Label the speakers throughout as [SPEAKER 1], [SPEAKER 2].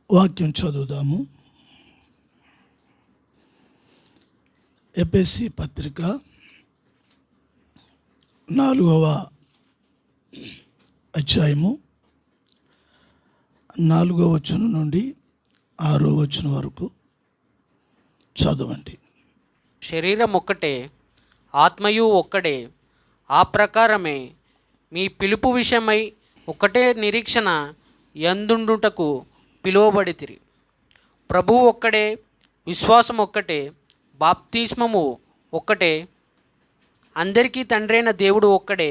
[SPEAKER 1] వాక్యం చదువుదాము. ఎఫెసీ పత్రిక 4వ అధ్యాయము 4వ వచనం నుండి 6వ వచనం వరకు చదవండి.
[SPEAKER 2] శరీరం ఒక్కటే, ఆత్మయు ఒక్కడే. ఆ ప్రకారమే మీ పిలుపు విషయమై ఒకటే నిరీక్షణ యందుండుటకు పిలువబడితిరి. ప్రభువు ఒక్కడే, విశ్వాసం ఒక్కటే, బాప్తిస్మము ఒక్కటే, అందరికీ తండ్రైన దేవుడు ఒక్కడే.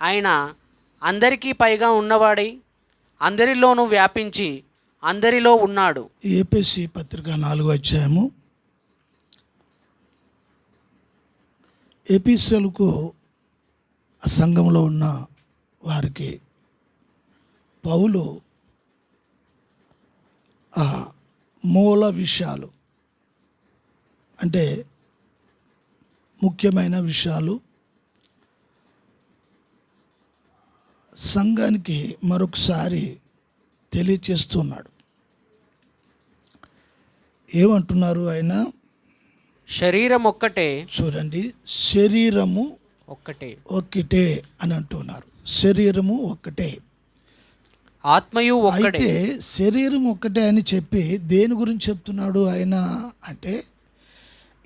[SPEAKER 2] ఆయన అందరికీ పైగా ఉన్నవాడై అందరిలోనూ వ్యాపించి అందరిలో ఉన్నాడు.
[SPEAKER 1] ఎఫెసీ పత్రిక 4వ అధ్యాయము. ఎఫెసీయులకు ఆ సంఘంలో ఉన్న వారికి పౌలు ఆ మూల విషయాలు, అంటే ముఖ్యమైన విషయాలు సంఘానికి మరొకసారి తెలియచేస్తున్నాడు. ఏమంటున్నారు ఆయన?
[SPEAKER 2] శరీరం ఒక్కటే.
[SPEAKER 1] చూడండి, శరీరము ఒక్కటే అని అంటున్నారు. శరీరము ఒక్కటే,
[SPEAKER 2] ఆత్మయు ఒక్కటే.
[SPEAKER 1] అయితే శరీరం ఒక్కటే అని చెప్పి దేని గురించి చెప్తున్నాడు ఆయన అంటే,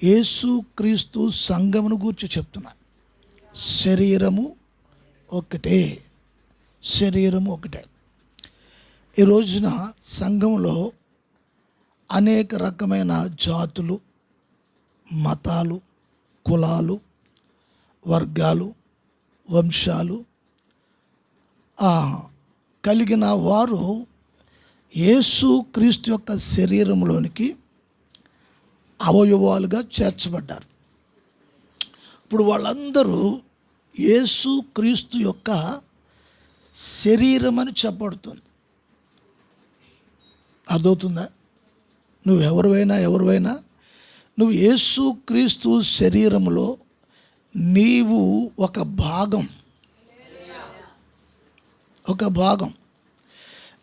[SPEAKER 1] యేసు క్రీస్తు సంఘమును గురించి చెప్తున్నాడు. శరీరము ఒక్కటే, శరీరము ఒకటే. ఈ రోజున సంఘంలో అనేక రకమైన జాతులు, మతాలు, కులాలు, వర్గాలు, వంశాలు కలిగిన వారు యేసు క్రీస్తు యొక్క శరీరంలోనికి అవయవాలుగా చేర్చబడ్డారు. ఇప్పుడు వాళ్ళందరూ యేసు క్రీస్తు యొక్క శరీరం అని చెప్పబడుతుంది. అర్థమవుతుందా? ఎవరివైనా నువ్వు యేసు క్రీస్తు శరీరంలో నీవు ఒక భాగం.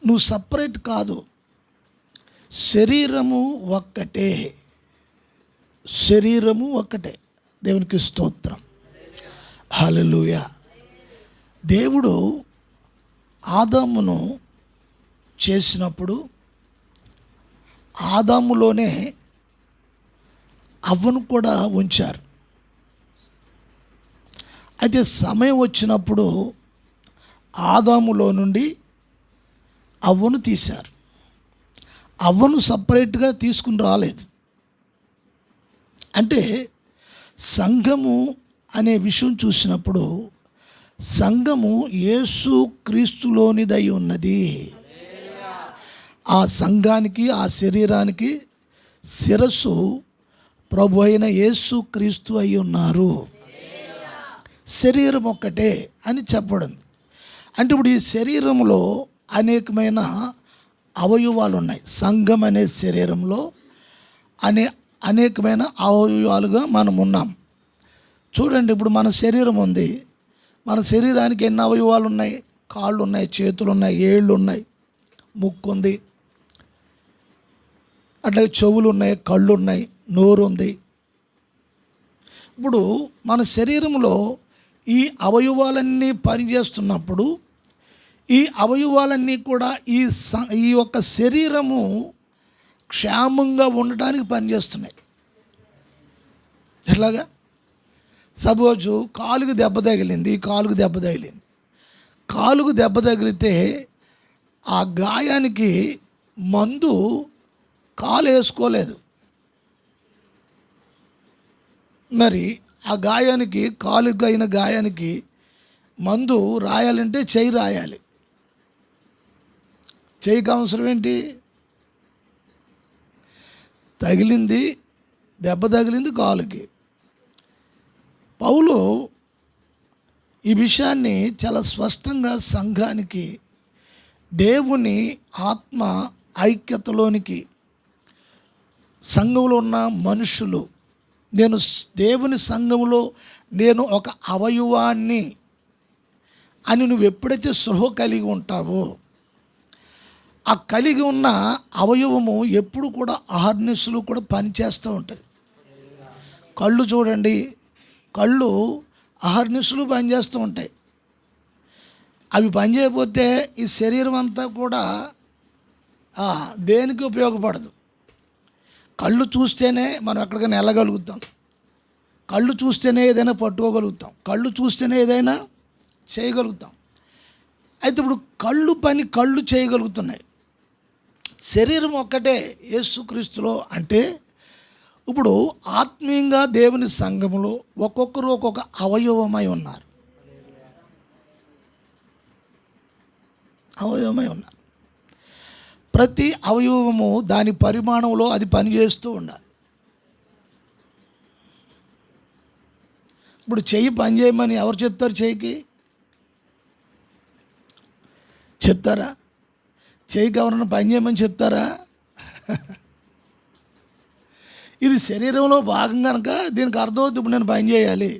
[SPEAKER 1] నువ్వు సపరేట్ కాదు. శరీరము ఒక్కటే, శరీరము ఒక్కటే. దేవునికి స్తోత్రం, హల్లెలూయా. దేవుడు ఆదామును చేసినప్పుడు ఆదాములోనే అవ్వను కూడా ఉంచారు. అయితే సమయం వచ్చినప్పుడు ఆదాములో నుండి అవ్వను తీశారు. అవ్వను సపరేట్గా తీసుకుని రాలేదు. అంటే సంఘము అనే విషయం చూసినప్పుడు సంఘము యేసు క్రీస్తులోనిదై ఉన్నది. ఆ సంఘానికి, ఆ శరీరానికి శిరస్సు ప్రభు అయిన యేసు క్రీస్తు అయి ఉన్నారు. శరీరం ఒక్కటే అని చెప్పడం అంటే, ఇప్పుడు ఈ శరీరంలో అనేకమైన అవయవాలు ఉన్నాయి. సంఘం అనే శరీరంలో అనేకమైన అవయవాలుగా మనం ఉన్నాం. చూడండి, ఇప్పుడు మన శరీరం ఉంది. మన శరీరానికి ఎన్ని అవయవాలు ఉన్నాయి? కాళ్ళు ఉన్నాయి, చేతులు ఉన్నాయి, ఏళ్ళు ఉన్నాయి, ముక్కు ఉంది, అట్లాగే చెవులు ఉన్నాయి, కళ్ళు ఉన్నాయి, నోరు ఉంది. ఇప్పుడు మన శరీరంలో ఈ అవయవాలన్నీ పనిచేస్తున్నప్పుడు ఈ అవయవాలన్నీ కూడా ఈ యొక్క శరీరము క్షేమంగా ఉండటానికి పనిచేస్తున్నాయి. ఎట్లాగా? సపోజు కాలుకు దెబ్బ తగిలింది. కాలుకు దెబ్బ తగిలితే ఆ గాయానికి మందు కాలు వేసుకోలేదు. మరి ఆ గాయానికి, కాలుకు అయిన గాయానికి మందు రాయాలంటే చెయ్యి రాయాలి. చెయ్యికి అవసరం ఏంటి? దెబ్బ తగిలింది కాలుకి. పౌలు ఈ విషయాన్ని చాలా స్పష్టంగా సంఘానికి, దేవుని ఆత్మ ఐక్యతలోనికి, సంఘంలో ఉన్న మనుషులు, నేను దేవుని సంఘములో నేను ఒక అవయవాన్ని అని నువ్వు ఎప్పుడైతే స్పృహ కలిగి ఉంటావో, ఆ కలిగి ఉన్న అవయవము ఎప్పుడు కూడా అహర్నిశలు కూడా పనిచేస్తూ ఉంటుంది. కళ్ళు చూడండి, కళ్ళు అహర్నిశలు పనిచేస్తూ ఉంటాయి. అవి పనిచేయకపోతే ఈ శరీరం అంతా కూడా దేనికి ఉపయోగపడదు. కళ్ళు చూస్తేనే మనం ఎక్కడికైనా వెళ్ళగలుగుతాం, కళ్ళు చూస్తేనే ఏదైనా పట్టుకోగలుగుతాం, కళ్ళు చూస్తేనే ఏదైనా చేయగలుగుతాం. అయితే ఇప్పుడు కళ్ళు చేయగలుగుతున్నాయి. శరీరం ఒక్కటే యేసుక్రీస్తులో. అంటే ఇప్పుడు ఆత్మీయంగా దేవుని సంఘములో ఒక్కొక్కరు ఒక్కొక్క అవయవమై ఉన్నారు. ప్రతి అవయవము దాని పరిమాణంలో అది పనిచేస్తూ ఉండాలి. ఇప్పుడు చెయ్యి పని చేయమని ఎవరు చెప్తారు? చెయ్యికి చెప్తారా? చెయ్యికి ఎవరన్నా పని చేయమని చెప్తారా? ఇది శరీరంలో భాగం కనుక దీనికి అర్థమవుతుంది, ఇప్పుడు నేను పని చేయాలి.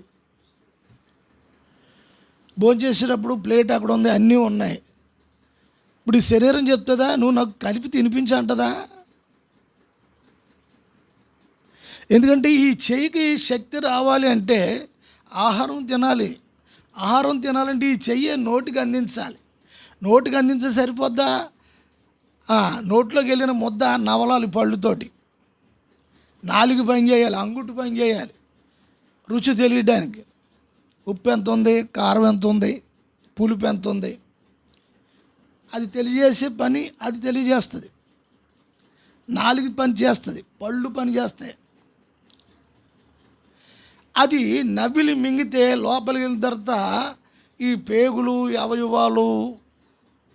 [SPEAKER 1] భోంచేసేటప్పుడు ప్లేట్ అక్కడ ఉంది, అన్నీ ఉన్నాయి. ఇప్పుడు ఈ శరీరం చెప్తుందా నువ్వు నాకు కలిపి తినిపించంటదా? ఎందుకంటే ఈ చెయ్యికి శక్తి రావాలి అంటే ఆహారం తినాలి. ఆహారం తినాలంటే ఈ చెయ్యి నోటికి అందించాలి. నోటికి అందించే సరిపోద్దా? నోట్లోకి వెళ్ళిన ముద్ద నవలాలి పళ్ళుతోటి. నాలుగు పని చేయాలి, అంగుటి పని చేయాలి రుచి తెలియడానికి. ఉప్పు ఎంత ఉంది, కారం ఎంత ఉంది, పులుపు ఎంత ఉంది, అది తెలియజేసే పని అది తెలియజేస్తుంది. నాలుగు పని చేస్తుంది, పళ్ళు పని చేస్తాయి. అది నవిలి మింగితే లోపలికి వెళ్ళిన తర్వాత ఈ పేగులు, అవయవాలు,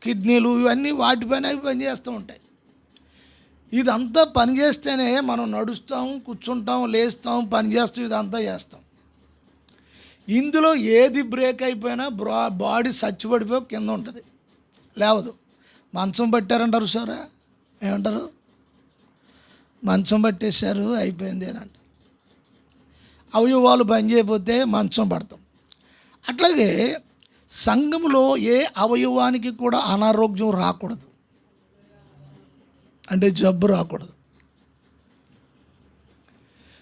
[SPEAKER 1] కిడ్నీలు ఇవన్నీ వాటిపైన అవి పనిచేస్తూ ఉంటాయి. ఇదంతా పనిచేస్తేనే మనం నడుస్తాం, కూర్చుంటాం, లేస్తాం, పని చేస్తాం, ఇదంతా చేస్తాం. ఇందులో ఏది బ్రేక్ అయిపోయినా బాడీ చచ్చిపడిపోయి కింద ఉంటుంది, లేవదు. మంచం పట్టారంటారు సారా, ఏమంటారు? మంచం పట్టేశారు అయిపోయింది అని అంటారు. అవయవాలు పని చేయకపోతే మంచం పడతాం. అట్లాగే సంఘంలో ఏ అవయవానికి కూడా అనారోగ్యం రాకూడదు, అంటే జబ్బు రాకూడదు.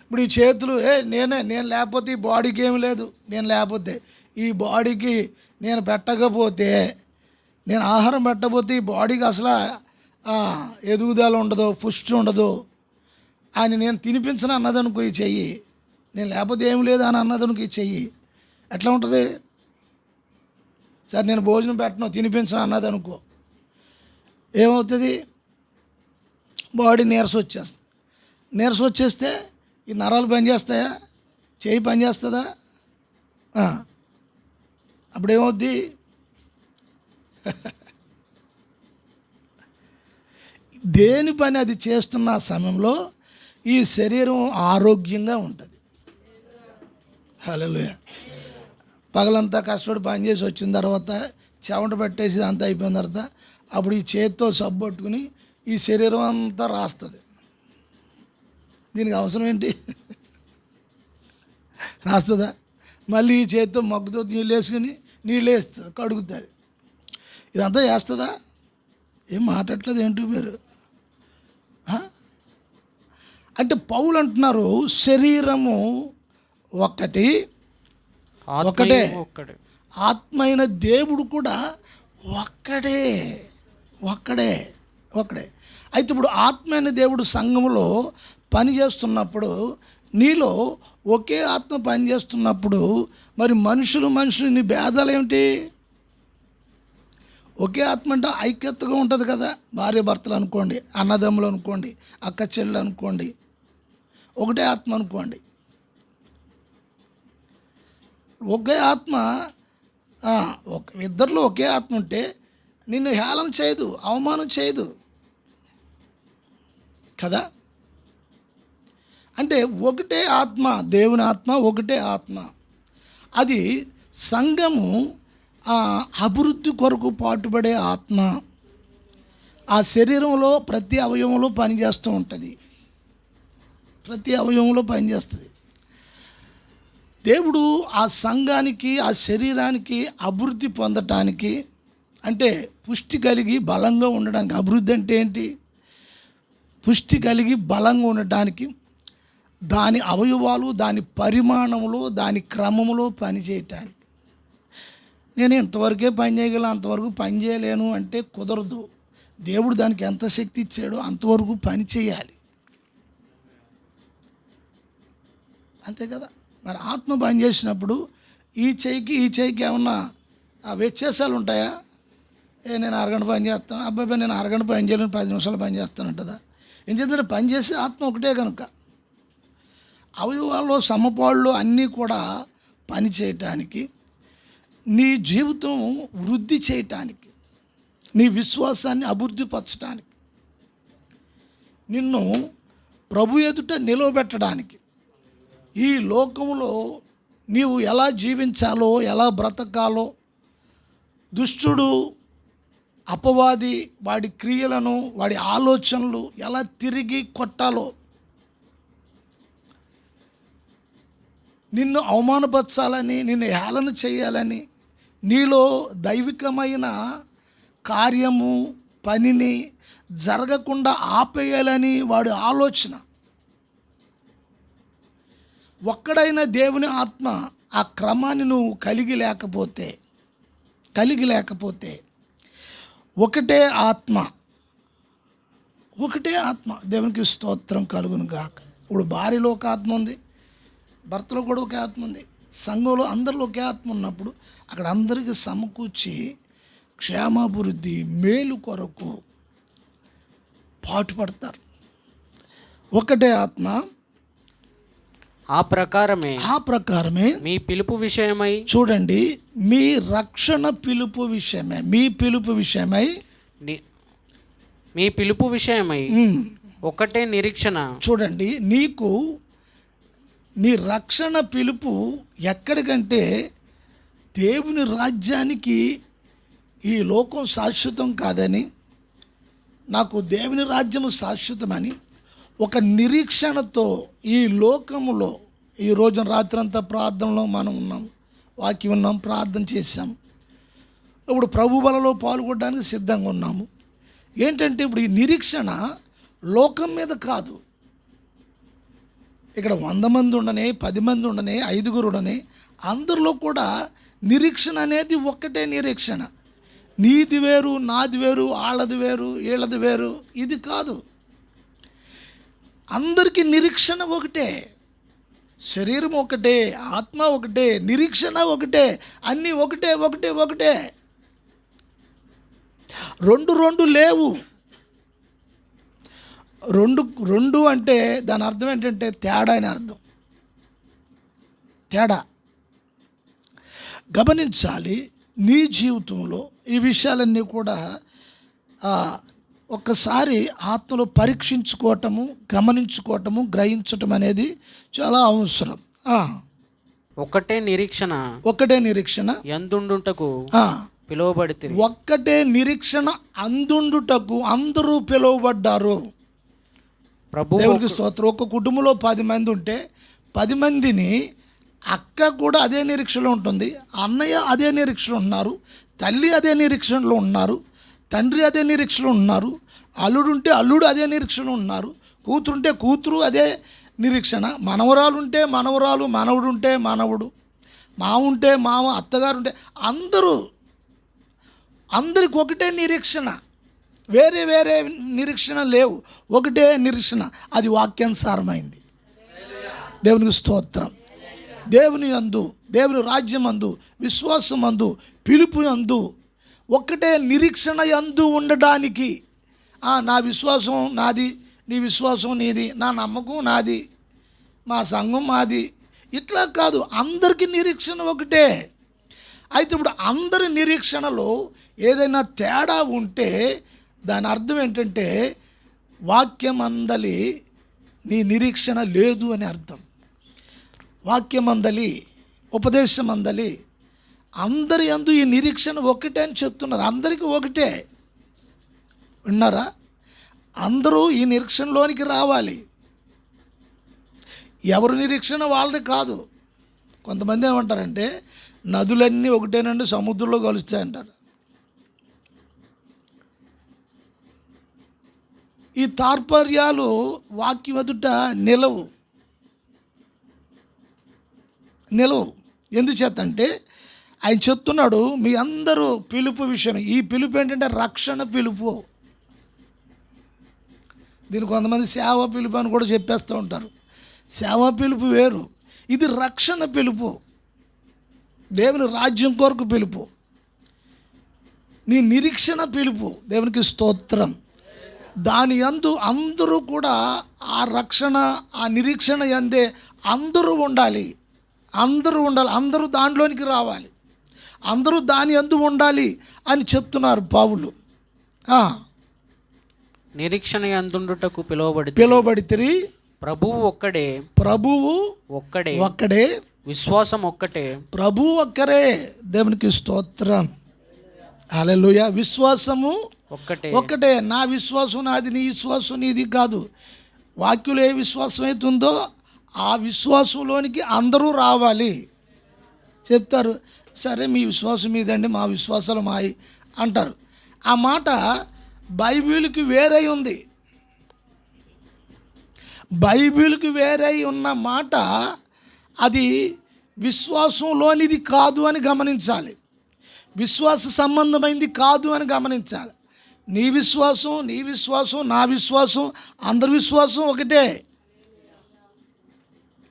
[SPEAKER 1] ఇప్పుడు ఈ చేతులు నేను లేకపోతే ఈ బాడీకి ఏమి లేదు, నేను లేకపోతే ఈ బాడీకి నేను పెట్టకపోతే, నేను ఆహారం పెట్టకపోతే ఈ బాడీకి అసలు ఎదుగుదల ఉండదు, పుష్టి ఉండదు అని నేను తినిపించను అన్నదనుకో ఈ చెయ్యి, నేను లేకపోతే ఏం లేదు అని అన్నదనుకో ఈ చెయ్యి, ఎట్లా ఉంటుంది? సరే నేను భోజనం పెట్టను, తినిపించను అన్నదనుకో ఏమవుతుంది? బాడీ నీరసం వచ్చేస్తుంది. నీరసం వచ్చేస్తే ఈ నరాలు పనిచేస్తాయా? చెయ్యి పనిచేస్తుందా? అప్పుడేమవుద్ది? దేని పని అది చేస్తున్న సమయంలో ఈ శరీరం ఆరోగ్యంగా ఉంటుంది. హల్లెలూయా. పగలంతా కష్టపడి పని చేసి వచ్చిన తర్వాత చెమట పట్టేసి అంతా అయిపోయిన తర్వాత అప్పుడు ఈ చేతితో సబ్బు పట్టుకుని ఈ శరీరం అంతా రాస్తుంది. దీనికి అవసరం ఏంటి? రాస్తుందా? మళ్ళీ ఈ చేతితో మగ్గుతో నీళ్ళు వేసుకుని నీళ్ళు వేస్తుంది, కడుగుతుంది. ఇదంతా చేస్తుందా? ఏం మాట్లాడట్లేదు ఏంటో మీరు. అంటే పౌలు అంటున్నారు శరీరము ఒకటే, ఆత్మ అయిన దేవుడు కూడా ఒక్కడే. అయితే ఇప్పుడు ఆత్మ అయిన దేవుడు సంఘములో పనిచేస్తున్నప్పుడు, నీలో ఒకే ఆత్మ పనిచేస్తున్నప్పుడు మరి మనుషులు నీ భేదాలు ఏమిటి? ఒకే ఆత్మ అంటే ఐక్యతగా ఉంటుంది కదా. భార్య భర్తలు అనుకోండి, అన్నదమ్ములు అనుకోండి, అక్క చెల్లెలు అనుకోండి, ఒకటే ఆత్మ అనుకోండి. ఒకే ఆత్మ, ఇద్దరిలో ఒకే ఆత్మ ఉంటే నిన్ను హేళన చేయదు, అవమానం చేయదు కదా. అంటే ఒకటే ఆత్మ, దేవుని ఆత్మ ఒకటే ఆత్మ. అది సంఘము అభివృద్ధి కొరకు పాటుపడే ఆత్మ. ఆ శరీరంలో ప్రతి అవయవంలో పనిచేస్తూ ఉంటుంది, ప్రతి అవయవంలో పనిచేస్తుంది. దేవుడు ఆ సంఘానికి, ఆ శరీరానికి అభివృద్ధి పొందటానికి, అంటే పుష్టి కలిగి బలంగా ఉండడానికి. అభివృద్ధి అంటే ఏంటి? పుష్టి కలిగి బలంగా ఉండటానికి దాని అవయవాలు, దాని పరిమాణములో, దాని క్రమములో పనిచేయటానికి. నేను ఇంతవరకే పని చేయగలను, అంతవరకు పని చేయలేను అంటే కుదరదు. దేవుడు దానికి ఎంత శక్తి ఇచ్చాడో అంతవరకు పని చేయాలి, అంతే కదా. మరి ఆత్మ పని చేసినప్పుడు ఈ చెయ్యికి ఏమన్నా వ్యత్యాసాలు ఉంటాయా? నేను అరగంట పని చేస్తాను, అబ్బాయి నేను అరగంట పని చేయలేను, 10 నిమిషాలు పని చేస్తానంటదా? ఏం చేద్దాం? పని చేసే ఆత్మ ఒకటే కనుక అవయవాల్లో సమపాళ్ళు అన్నీ కూడా పని చేయటానికి, నీ జీవితం వృద్ధి చేయటానికి, నీ విశ్వాసాన్ని అభివృద్ధిపరచడానికి, నిన్ను ప్రభు ఎదుట నిలవబెట్టడానికి, ఈ లోకంలో నీవు ఎలా జీవించాలో, ఎలా బ్రతకాలో, దుష్టుడు అపవాది వాడి క్రియలను, వాడి ఆలోచనలు ఎలా తిరిగి కొట్టాలో, నిన్ను అవమానపరచాలని, నిన్ను హేళన చేయాలని, నీలో దైవికమైన కార్యము పనిని జరగకుండా ఆపేయాలని వాడి ఆలోచన. ఒక్కడైన దేవుని ఆత్మ ఆ క్రమాన్ని నువ్వు కలిగి లేకపోతే ఒకటే ఆత్మ దేవునికి స్తోత్రం కలుగును గాక. ఇప్పుడు భార్యలో ఒక ఆత్మ ఉంది, భర్తలో కూడా ఒకే ఆత్మ ఉంది, సంఘంలో అందరిలో ఒకే ఆత్మ ఉన్నప్పుడు అక్కడ అందరికీ సమకూర్చి క్షేమాభివృద్ధి మేలు కొరకు పాటుపడతారు. ఒకటే ఆత్మ,
[SPEAKER 2] ఆ ప్రకారమే మీ పిలుపు విషయమై,
[SPEAKER 1] చూడండి, మీ రక్షణ పిలుపు విషయమై, మీ పిలుపు విషయమై
[SPEAKER 2] ఒకటే నిరీక్షణ.
[SPEAKER 1] చూడండి, నీ రక్షణ పిలుపు ఎక్కడికంటే దేవుని రాజ్యానికి. ఈ లోకం శాశ్వతం కాదని, నాకు దేవుని రాజ్యము శాశ్వతమని ఒక నిరీక్షణతో ఈ లోకములో ఈ రోజున రాత్రంతా ప్రార్థనలో మనం ఉన్నాం, వాక్యం ఉన్నాం, ప్రార్థన చేశాం. ఇప్పుడు ప్రభు బలలో పాల్గొనడానికి సిద్ధంగా ఉన్నాము. ఏంటంటే ఇప్పుడు ఈ నిరీక్షణ లోకం మీద కాదు. ఇక్కడ 100 మంది ఉండనే, 10 మంది ఉండనే, 5 ఉండనే, అందరిలో కూడా నిరీక్షణ అనేది ఒక్కటే నిరీక్షణ. నీది వేరు, నాది వేరు, వాళ్ళది వేరు, వీళ్ళది వేరు, ఇది కాదు. అందరికీ నిరీక్షణ ఒకటే, శరీరం ఒకటే, ఆత్మ ఒకటే, నిరీక్షణ ఒకటే, అన్నీ ఒకటే. రెండు లేవు. రెండు అంటే దాని అర్థం ఏంటంటే తేడా అని అర్థం. తేడా గమనించాలి. నీ జీవితంలో ఈ విషయాలన్నీ కూడా ఒక్కసారి ఆత్మలో పరీక్షించుకోవటము, గమనించుకోవటము, గ్రహించటం అనేది చాలా అవసరం.
[SPEAKER 2] ఒకటే నిరీక్షణ ఎందుండుటకు పిలువబడితే,
[SPEAKER 1] ఒక్కటే నిరీక్షణ అందుండుటకు అందరూ పిలువబడ్డారు. దేవునికి స్తోత్రం. ఒక కుటుంబంలో 10 మంది ఉంటే 10 మందిని అక్క కూడా అదే నిరీక్షణలో ఉంటుంది, అన్నయ్య అదే నిరీక్షణలో ఉన్నారు, తల్లి అదే నిరీక్షణలో ఉన్నారు, తండ్రి అదే నిరీక్షణలో ఉన్నారు, అల్లుడుంటే అల్లుడు అదే నిరీక్షణలో ఉన్నారు, కూతురుంటే కూతురు అదే నిరీక్షణ, మనవరాలుంటే మనవరాలు, మనవడుంటే మనవడు, మావుంటే మామ, అత్తగారుంటే అందరికి ఒకటే నిరీక్షణ, వేరే నిరీక్షణ లేవు, ఒకటే నిరీక్షణ. అది వాక్యానుసారమైంది. దేవునికి స్తోత్రం. దేవుని యందు, దేవుని రాజ్యం అందు, విశ్వాసం అందు, పిలుపు యందు ఒక్కటే నిరీక్షణ యందు ఉండడానికి. నా విశ్వాసం నాది, నీ విశ్వాసం నీది, నా నమ్మకం నాది, మా సంఘం మాది, ఇట్లా కాదు. అందరికీ నిరీక్షణ ఒకటే. అయితే ఇప్పుడు అందరి నిరీక్షణలో ఏదైనా తేడా ఉంటే దాని అర్థం ఏంటంటే వాక్యమందలి నీ నిరీక్షణ లేదు అని అర్థం. వాక్యమందలి, ఉపదేశమందలి అందరి యందు ఈ నిరీక్షణ ఒకటే అని చెప్తున్నారు. అందరికీ ఒకటే. విన్నారా? అందరూ ఈ నిరీక్షణలోనికి రావాలి. ఎవరి నిరీక్షణ వాళ్ళది కాదు. కొంతమంది ఏమంటారంటే నదులన్నీ ఒకటేనండి, సముద్రంలో కలుస్తాయంటారు. ఈ తాత్పర్యాలు వాక్యం ఎదుట నిలవు. ఎందుచేతంటే ఆయన చెప్తున్నాడు, మీ అందరూ పిలుపు విషయం. ఈ పిలుపు ఏంటంటే రక్షణ పిలుపు. దీన్ని కొంతమంది సేవ పిలుపు అని కూడా చెప్పేస్తూ ఉంటారు. సేవ పిలుపు వేరు, ఇది రక్షణ పిలుపు, దేవుని రాజ్యం కొరకు పిలుపు, నీ నిరీక్షణ పిలుపు. దేవునికి స్తోత్రం. దాని యందు అందరూ కూడా ఆ రక్షణ, ఆ నిరీక్షణ యందే అందరూ ఉండాలి. అందరూ దానిలోనికి రావాలి, అందరూ దాని యందు ఉండాలి అని చెప్తున్నారు పౌలు.
[SPEAKER 2] నిరీక్షణ యందుండుటకు
[SPEAKER 1] పిలువబడితిరి.
[SPEAKER 2] ప్రభువు
[SPEAKER 1] ఒక్కడే,
[SPEAKER 2] విశ్వాసం ఒక్కటే.
[SPEAKER 1] ప్రభువు ఒక్కరే. దేవునికి స్తోత్రం. హల్లెలూయా. విశ్వాసము ఒక్కటే. నా విశ్వాసం నాది, నీ విశ్వాసం నీది కాదు. వాక్యులు ఏ విశ్వాసం అవుతుందో ఆ విశ్వాసంలోనికి అందరూ రావాలి. చెప్తారు, సరే మీ విశ్వాసం మీదండి, మా విశ్వాసాలు మాయి అంటారు. ఆ మాట బైబిల్కి వేరై ఉంది. బైబిల్కి వేరై ఉన్న మాట అది విశ్వాసంలోనిది కాదు అని గమనించాలి. విశ్వాస సంబంధమైంది కాదు అని గమనించాలి. నీ విశ్వాసం, నా విశ్వాసం, అందరి విశ్వాసం ఒకటే.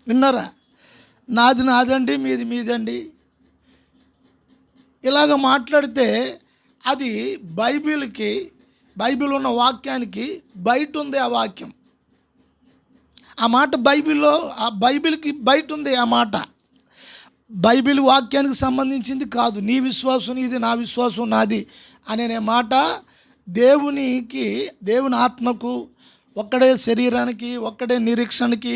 [SPEAKER 1] విన్నారా? నాది నాదండి, మీది మీదండి, ఇలాగ మాట్లాడితే అది బైబిల్ ఉన్న వాక్యానికి బయట ఉంది. ఆ వాక్యం, ఆ మాట బైబిల్కి బయట ఉంది. ఆ మాట బైబిల్ వాక్యానికి సంబంధించింది కాదు. నీ విశ్వాసం నీది, నా విశ్వాసం నాది అనే మాట దేవుని ఆత్మకు, ఒక్కడే శరీరానికి, ఒక్కడే నిరీక్షణకి,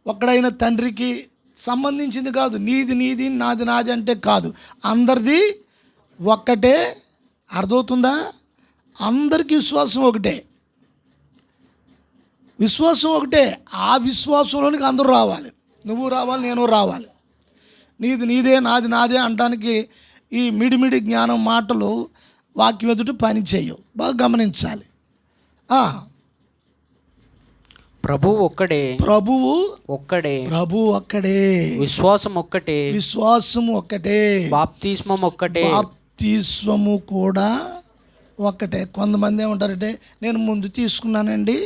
[SPEAKER 1] ఒక్కడైన తండ్రికి సంబంధించింది కాదు. నీది నాది అంటే కాదు. అందరిది ఒక్కటే. అర్థమవుతుందా? అందరికీ విశ్వాసం ఒకటే. ఆ విశ్వాసంలోనికి అందరూ రావాలి. నువ్వు రావాలి, నేను రావాలి. నీదే, నాదే అనడానికి ఈ మిడిమిడి జ్ఞానం మాటలు వాక్యం ఎదుట పని చేయవు. బాగా గమనించాలి.
[SPEAKER 2] ప్రభువు ఒక్కడే, విశ్వాసం ఒక్కటే,
[SPEAKER 1] బాప్తిస్మము కూడా ఒక్కటే. కొంతమంది ఏమంటారంటే, నేను ముందు తీసుకున్నానండి,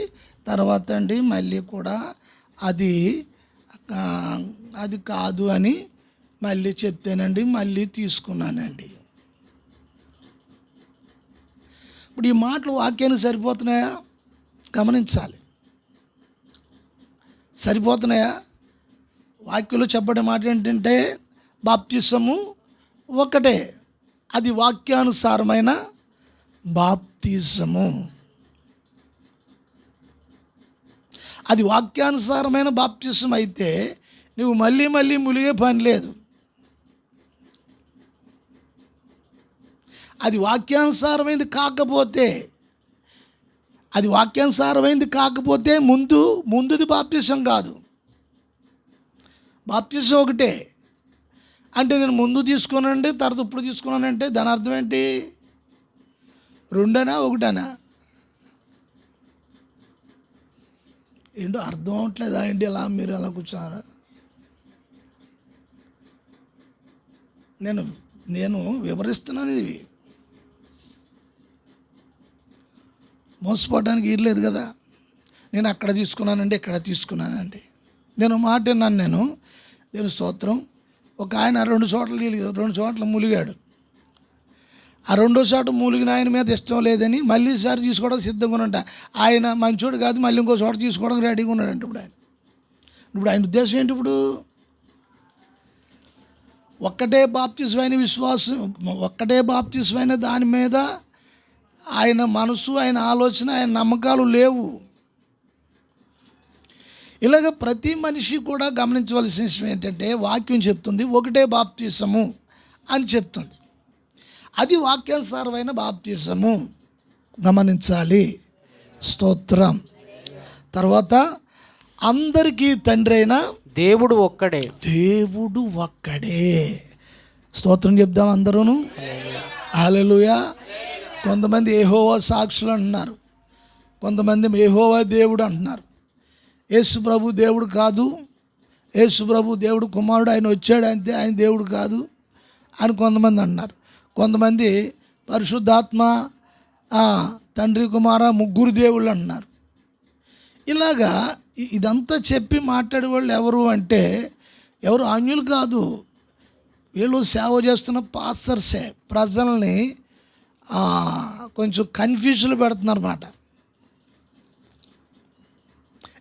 [SPEAKER 1] తర్వాత అండి మళ్ళీ కూడా అది కాదు అని మళ్ళీ చెప్తేనండి మళ్ళీ తీసుకున్నానండి. ఇప్పుడు ఈ మాటలు వాక్యానికి సరిపోతున్నాయా? గమనించాలి. సరిపోతున్నాయా? వాక్యంలో చెప్పడే మాట ఏంటంటే బాప్తిసము ఒకటే, అది వాక్యానుసారమైన బాప్తిసము. అది వాక్యానుసారమైన బాప్తిసం అయితే నువ్వు మళ్ళీ ములిగే పని లేదు. అది వాక్యానుసారమైంది కాకపోతే ముందుది బాప్తిసం కాదు. బాప్తిసం ఒకటే. అంటే నేను ముందు తీసుకున్నానంటే, తర్వాత ఇప్పుడు తీసుకున్నానంటే దాని అర్థం ఏంటి? రెండనా ఒకటనా? ఏంటో అర్థం అవట్లేదా ఏంటి? అలా మీరు అలా కూర్చున్నారా? నేను వివరిస్తున్నాను. ఇది మోసపోవడానికి ఇర్లేదు కదా. నేను అక్కడ తీసుకున్నానండి, ఇక్కడ తీసుకున్నానండి. నేను మాట విన్నాను. దేవుని స్తోత్రం. ఒక ఆయన 2 చోట్ల మూలిగాడు. ఆ 2వ చోట మూలిగిన ఆయన మీద ఇష్టం లేదని మళ్ళీ ఈసారి తీసుకోవడానికి సిద్ధంగా ఉన్నట. ఆయన మంచోడు కాదు, మళ్ళీ ఇంకో చోట తీసుకోవడానికి రెడీగా ఉన్నాడంట. ఇప్పుడు ఆయన ఉద్దేశం ఏంటి? ఇప్పుడు ఒక్కటే బాప్తిసమైన దాని మీద ఆయన మనసు, ఆయన ఆలోచన, ఆయన నమ్మకాలు లేవు. ఇలాగ ప్రతి మనిషి కూడా గమనించవలసిన విషయం ఏంటంటే, వాక్యం చెప్తుంది ఒకటే బాప్తిసము అని చెప్తుంది. అది వాక్యానుసారమైన బాప్తిసము. గమనించాలి. స్తోత్రం. తర్వాత అందరికీ తండ్రి అయిన
[SPEAKER 2] దేవుడు ఒక్కడే.
[SPEAKER 1] స్తోత్రం చెప్దాం అందరూను. హల్లెలూయా. కొంతమంది యెహోవా సాక్షులు అంటున్నారు. కొంతమంది యెహోవా దేవుడు అంటున్నారు. యేసు ప్రభు దేవుడు కాదు, యేసు ప్రభు దేవుడు కుమారుడు, ఆయన వచ్చాడు అంతే, ఆయన దేవుడు కాదు అని కొంతమంది అంటున్నారు. కొంతమంది పరిశుద్ధాత్మ, తండ్రి, కుమార, ముగ్గురు దేవుళ్ళు అంటున్నారు. ఇలాగా ఇదంతా చెప్పి మాట్లాడే వాళ్ళు ఎవరు అంటే ఎవరు అన్యులు కాదు, వీళ్ళు సేవ చేస్తున్న పాస్టర్సే. ప్రజల్ని కొంచెం కన్ఫ్యూజన్లో పెడుతున్నారు అన్నమాట.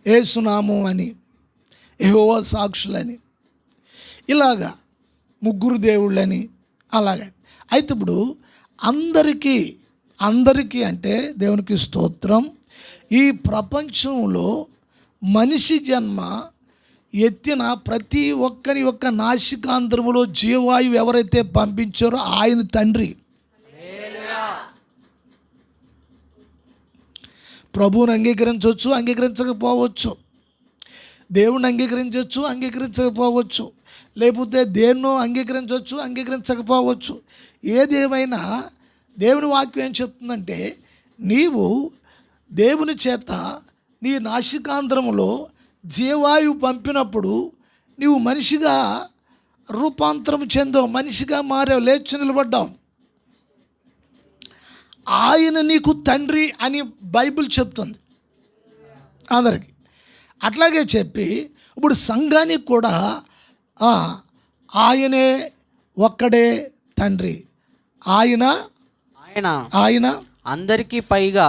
[SPEAKER 1] యేసునామం అని, యెహోవా సాక్షులని, ఇలాగా ముగ్గురు దేవుళ్ళని అలాగే. అయితే ఇప్పుడు అందరికీ అంటే దేవునికి స్తోత్రం, ఈ ప్రపంచంలో మనిషి జన్మ ఎత్తిన ప్రతి ఒక్కరి యొక్క నాసికాంధ్రములో జీవాయువు ఎవరైతే పంపించారో ఆయన తండ్రి. ప్రభువుని అంగీకరించవచ్చు, అంగీకరించకపోవచ్చు, దేవుణ్ణి అంగీకరించవచ్చు, అంగీకరించకపోవచ్చు, లేకపోతే దేన్నో అంగీకరించవచ్చు, అంగీకరించకపోవచ్చు. ఏదేమైనా దేవుని వాక్యం ఏం చెప్తుందంటే, నీవు దేవుని చేత నీ నాసికాంధ్రములో జీవాయువు పంపినప్పుడు నీవు మనిషిగా రూపాంతరం చెందావు, మనిషిగా మారావు, లేచి నిలబడ్డావు. ఆయన నీకు తండ్రి అని బైబిల్ చెప్తుంది అందరికి. అట్లాగే చెప్పి ఇప్పుడు సంఘానికి కూడా ఆయనే ఒక్కడే తండ్రి. ఆయన
[SPEAKER 2] అందరికీ పైగా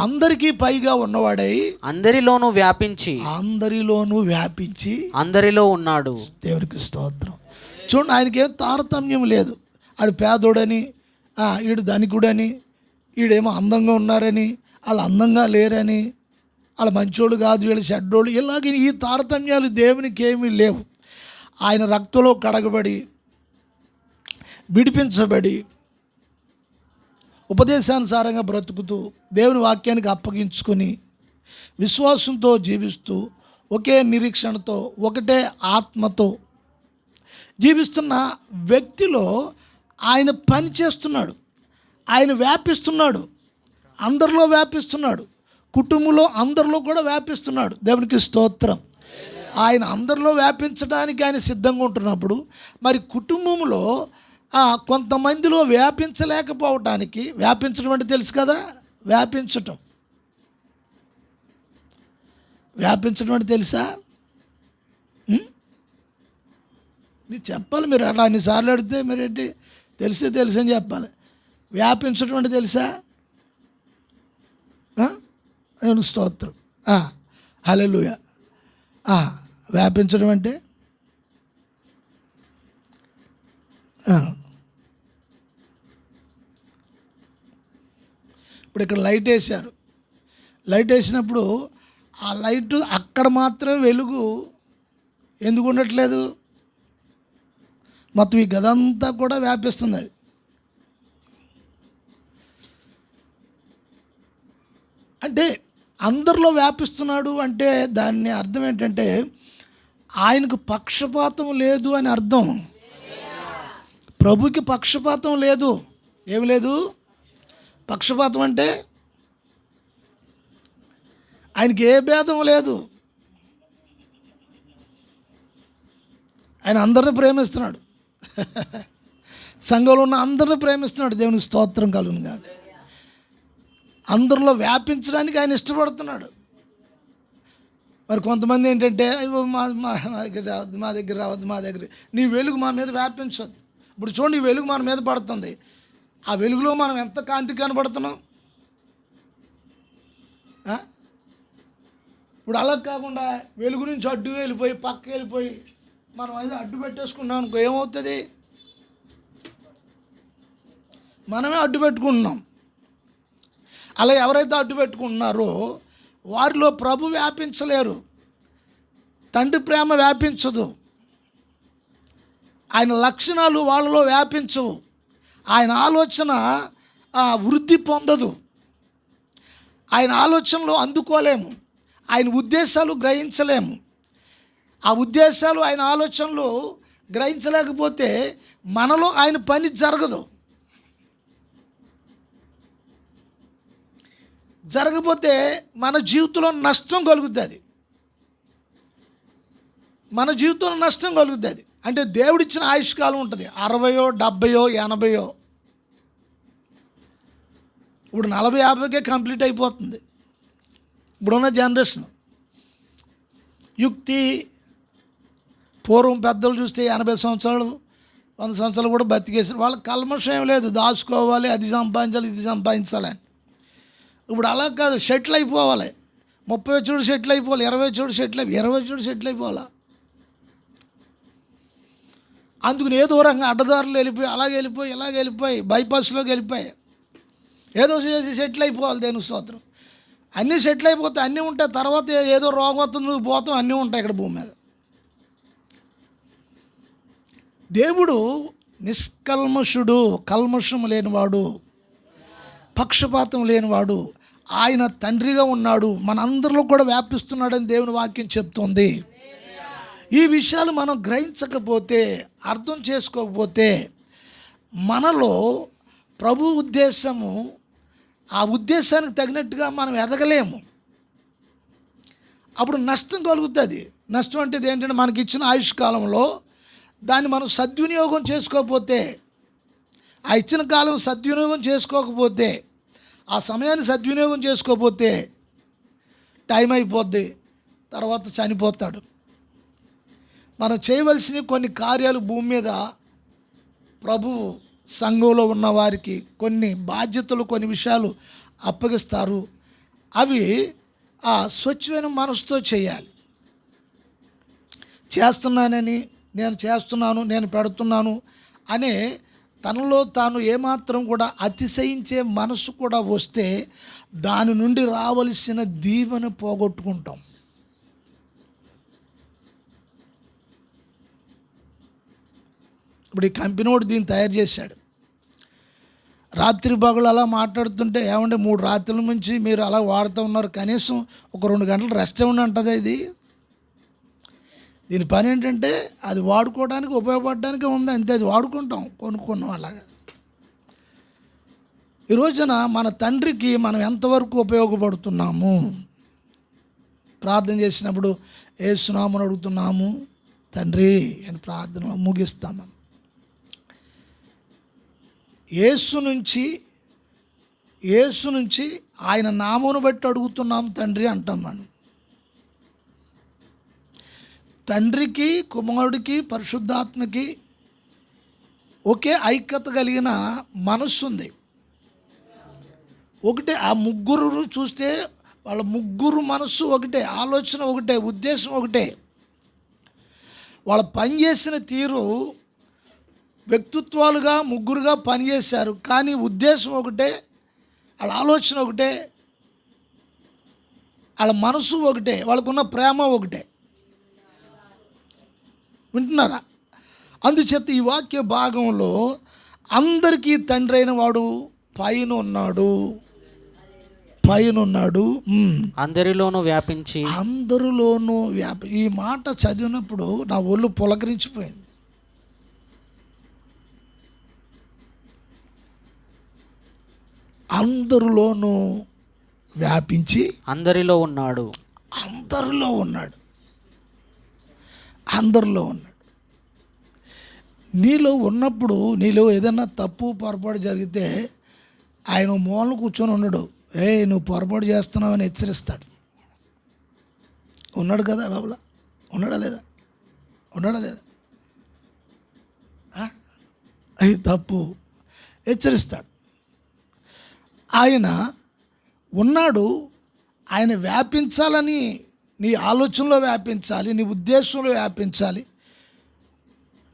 [SPEAKER 1] అందరికీ పైగా ఉన్నవాడై
[SPEAKER 2] అందరిలోనూ వ్యాపించి అందరిలో ఉన్నాడు.
[SPEAKER 1] దేవునికి స్తోత్రం. చూడండి, ఆయనకేం తారతమ్యం లేదు. ఆడు పేదోడని, ఈడు ధనికుడని, ఈడేమో అందంగా ఉన్నారని, వాళ్ళు అందంగా లేరని, వాళ్ళు మంచోళ్ళు కాదు, వీళ్ళు చెడ్డోళ్ళు, ఇలాగే ఈ తారతమ్యాలు దేవునికి ఏమీ లేవు. ఆయన రక్తంలో కడగబడి, విడిపించబడి, ఉపదేశానుసారంగా బ్రతుకుతూ, దేవుని వాక్యానికి అప్పగించుకొని, విశ్వాసంతో జీవిస్తూ, ఒకే నిరీక్షణతో, ఒకటే ఆత్మతో జీవిస్తున్న వ్యక్తిలో ఆయన పని చేస్తున్నాడు. ఆయన వ్యాపిస్తున్నాడు, అందరిలో వ్యాపిస్తున్నాడు, కుటుంబంలో అందరిలో కూడా వ్యాపిస్తున్నాడు. దేవునికి స్తోత్రం. ఆయన అందరిలో వ్యాపించడానికి ఆయన సిద్ధంగా ఉంటున్నప్పుడు, మరి కుటుంబంలో కొంతమందిలో వ్యాపించలేకపోవటానికి, వ్యాపించడం అంటే తెలుసు కదా, వ్యాపించటం అంటే తెలుసా? మీరు చెప్పాలి. మీరు అలా అన్నిసార్లు అడిగితే మీరు ఏంటి తెలుసు అని చెప్పాలి. వ్యాపించడం అంటే తెలుసా? స్తోత్రం, హల్లెలూయా. వ్యాపించడం అంటే ఇప్పుడు ఇక్కడ లైట్ వేశారు. లైట్ వేసినప్పుడు ఆ లైట్ అక్కడ మాత్రమే వెలుగు ఎందుకు ఉండట్లేదు? మొత్తం ఈ గదంతా కూడా వ్యాపిస్తుంది. అది అంటే అందరిలో వ్యాపిస్తున్నాడు అంటే దాన్ని అర్థం ఏంటంటే ఆయనకు పక్షపాతం లేదు అని అర్థం. ప్రభుకి పక్షపాతం లేదు. ఏమి లేదు? పక్షపాతం అంటే ఆయనకి ఏ భేదం లేదు. ఆయన అందరిని ప్రేమిస్తున్నాడు. సంఘంలో ఉన్న అందరిని ప్రేమిస్తున్నాడు. దేవునికి స్తోత్రం కలుగును గాక. అందరిలో వ్యాపించడానికి ఆయన ఇష్టపడుతున్నాడు. మరి కొంతమంది ఏంటంటే మా దగ్గర రావద్దు, నీ వెలుగు మా మీద వ్యాపించవద్దు. ఇప్పుడు చూడండి, ఈ వెలుగు మన మీద పడుతుంది. ఆ వెలుగులో మనం ఎంత కాంతి కనబడుతున్నాం. ఇప్పుడు అలా కాకుండా వెలుగు నుంచి అడ్డు వెళ్ళిపోయి పక్కకి వెళ్ళిపోయి మనం అయితే అడ్డు పెట్టేసుకున్నాం అనుకో, ఏమవుతుంది? మనమే అడ్డు పెట్టుకుంటున్నాం. అలా ఎవరైతే అడ్డు పెట్టుకుంటున్నారో వారిలో ప్రభు వ్యాపించలేరు. తండ్రి ప్రేమ వ్యాపించదు. ఆయన లక్షణాలు వాళ్ళలో వ్యాపించవు. ఆయన ఆలోచన వృద్ధి పొందదు. ఆయన ఆలోచనలు అందుకోలేము. ఆయన ఉద్దేశాలు గ్రహించలేము. ఆ ఉద్దేశాలు, ఆయన ఆలోచనలు గ్రహించలేకపోతే మనలో ఆయన పని జరగదు. జరగకపోతే మన జీవితంలో నష్టం కలుగుతుంది. మన జీవితంలో నష్టం కలుగుతుంది. అంటే దేవుడిచ్చిన ఆయుష్కాలం ఉంటుంది 60, 70, 80. ఇప్పుడు 40, 50కే కంప్లీట్ అయిపోతుంది ఇప్పుడున్న జనరేషన్. యుక్తి పూర్వం పెద్దలు చూస్తే 80 సంవత్సరాలు 100 సంవత్సరాలు కూడా బతికేసారు. వాళ్ళకి కల్మషం ఏం లేదు, దాచుకోవాలి, అది సంపాదించాలి, ఇది సంపాదించాలని. ఇప్పుడు అలా కాదు, సెటిల్ అయిపోవాలి. 30 వచ్చుడు సెటిల్ అయిపోవాలి, 20 వచ్చుడు సెటిల్ అయిపోయి 20 వచ్చుడు సెటిల్ అయిపోవాలి. అందుకని ఏదో రకంగా అడ్డదారులు వెళ్ళిపోయి అలాగే వెళ్ళిపోయి ఇలాగ వెళ్ళిపోయి బైపాస్లోకి వెళ్ళిపోయి ఏదో చేసి సెటిల్ అయిపోవాలి. దేవుని స్తోత్రం. అన్నీ సెటిల్ అయిపోతాయి, అన్నీ ఉంటాయి. తర్వాత ఏదో రోగం వస్తుంది, పోతాం, అన్నీ ఉంటాయి ఇక్కడ భూమి మీద. దేవుడు నిష్కల్మషుడు, కల్మషం లేనివాడు, పక్షపాతం లేనివాడు. ఆయన తండ్రిగా ఉన్నాడు, మనందరిలో కూడా వ్యాపిస్తున్నాడని దేవుని వాక్యం చెప్తుంది. ఈ విషయాలు మనం గ్రహించకపోతే, అర్థం చేసుకోకపోతే మనలో ప్రభు ఉద్దేశము, ఆ ఉద్దేశానికి తగినట్టుగా మనం ఎదగలేము. అప్పుడు నష్టం కలుగుతుంది. నష్టం అంటే ఏంటంటే మనకి ఇచ్చిన ఆయుష్కాలంలో దాన్ని మనం సద్వినియోగం చేసుకోకపోతే, ఆ ఇచ్చిన కాలం సద్వినియోగం చేసుకోకపోతే, ఆ సమయాన్ని సద్వినియోగం చేసుకోకపోతే టైం అయిపోద్ది, తర్వాత చనిపోతాడు. మనం చేయవలసిన కొన్ని కార్యాలు భూమి మీద ప్రభు సంఘంలో ఉన్న వారికి కొన్ని బాధ్యతలు, కొన్ని విషయాలు అప్పగిస్తారు. అవి ఆ స్వచ్ఛమైన మనసుతో చేయాలి. చేస్తున్నానని, నేను చేస్తున్నాను, నేను పెడుతున్నాను అనే తనలో తాను ఏమాత్రం కూడా అతిశయించే మనసు కూడా వస్తే దాని నుండి రావలసిన దీవెన పోగొట్టుకుంటాం. ఇప్పుడు ఈ కంపెనీ వాడు దీన్ని తయారు చేశాడు. రాత్రి పగలు అలా మాట్లాడుతుంటే, ఏమంటే 3 రాత్రుల నుంచి మీరు అలా వాడుతూ ఉన్నారు, కనీసం ఒక 2 గంటలు రెస్ట్ ఏమన్నా అంటుంది. ఇది దీని పని ఏంటంటే అది వాడుకోవడానికి, ఉపయోగపడడానికి ఉంది అంతే. అది వాడుకుంటాం, కొనుక్కున్నాం అలాగా. ఈ రోజున మన తండ్రికి మనం ఎంతవరకు ఉపయోగపడుతున్నాము? ప్రార్థన చేసినప్పుడు యేసునామమున అడుగుతున్నాము తండ్రి అని ప్రార్థన ముగిస్తాము. యేసు నుంచి ఆయన నామమును బట్టి అడుగుతున్నాం తండ్రి అంటాం మనం. తండ్రికి, కుమారుడికి, పరిశుద్ధాత్మకి ఒకే ఐక్యత కలిగిన మనస్సు ఉంది. ఒకటే. ఆ ముగ్గురు చూస్తే వాళ్ళ ముగ్గురు మనస్సు ఒకటే, ఆలోచన ఒకటే, ఉద్దేశం ఒకటే. వాళ్ళ పనిచేసిన తీరు వ్యక్తిత్వాలుగా ముగ్గురుగా పనిచేశారు, కానీ ఉద్దేశం ఒకటే, వాళ్ళ ఆలోచన ఒకటే, వాళ్ళ మనసు ఒకటే, వాళ్ళకున్న ప్రేమ ఒకటే. వింటున్నారా? అందుచేత ఈ వాక్య భాగంలో అందరికీ తండ్రి అయిన వాడు పైన ఉన్నాడు.
[SPEAKER 2] అందరిలోనూ వ్యాపించి.
[SPEAKER 1] ఈ మాట చదివినప్పుడు నా ఒళ్ళు పులకరించిపోయింది. అందరిలోనూ వ్యాపించి
[SPEAKER 2] అందరిలో ఉన్నాడు.
[SPEAKER 1] నీలో ఉన్నప్పుడు, నీలో ఏదైనా తప్పు పొరపాటు జరిగితే ఆయన మూలను కూర్చొని ఉన్నాడు. నువ్వు పొరపాటు చేస్తున్నావని హెచ్చరిస్తాడు. ఉన్నాడు కదా లోపల? ఉన్నాడా లేదా? అది తప్పు, హెచ్చరిస్తాడు. ఆయన ఉన్నాడు. ఆయన వ్యాపించాలని, నీ ఆలోచనలో వ్యాపించాలి, నీ ఉద్దేశంలో వ్యాపించాలి.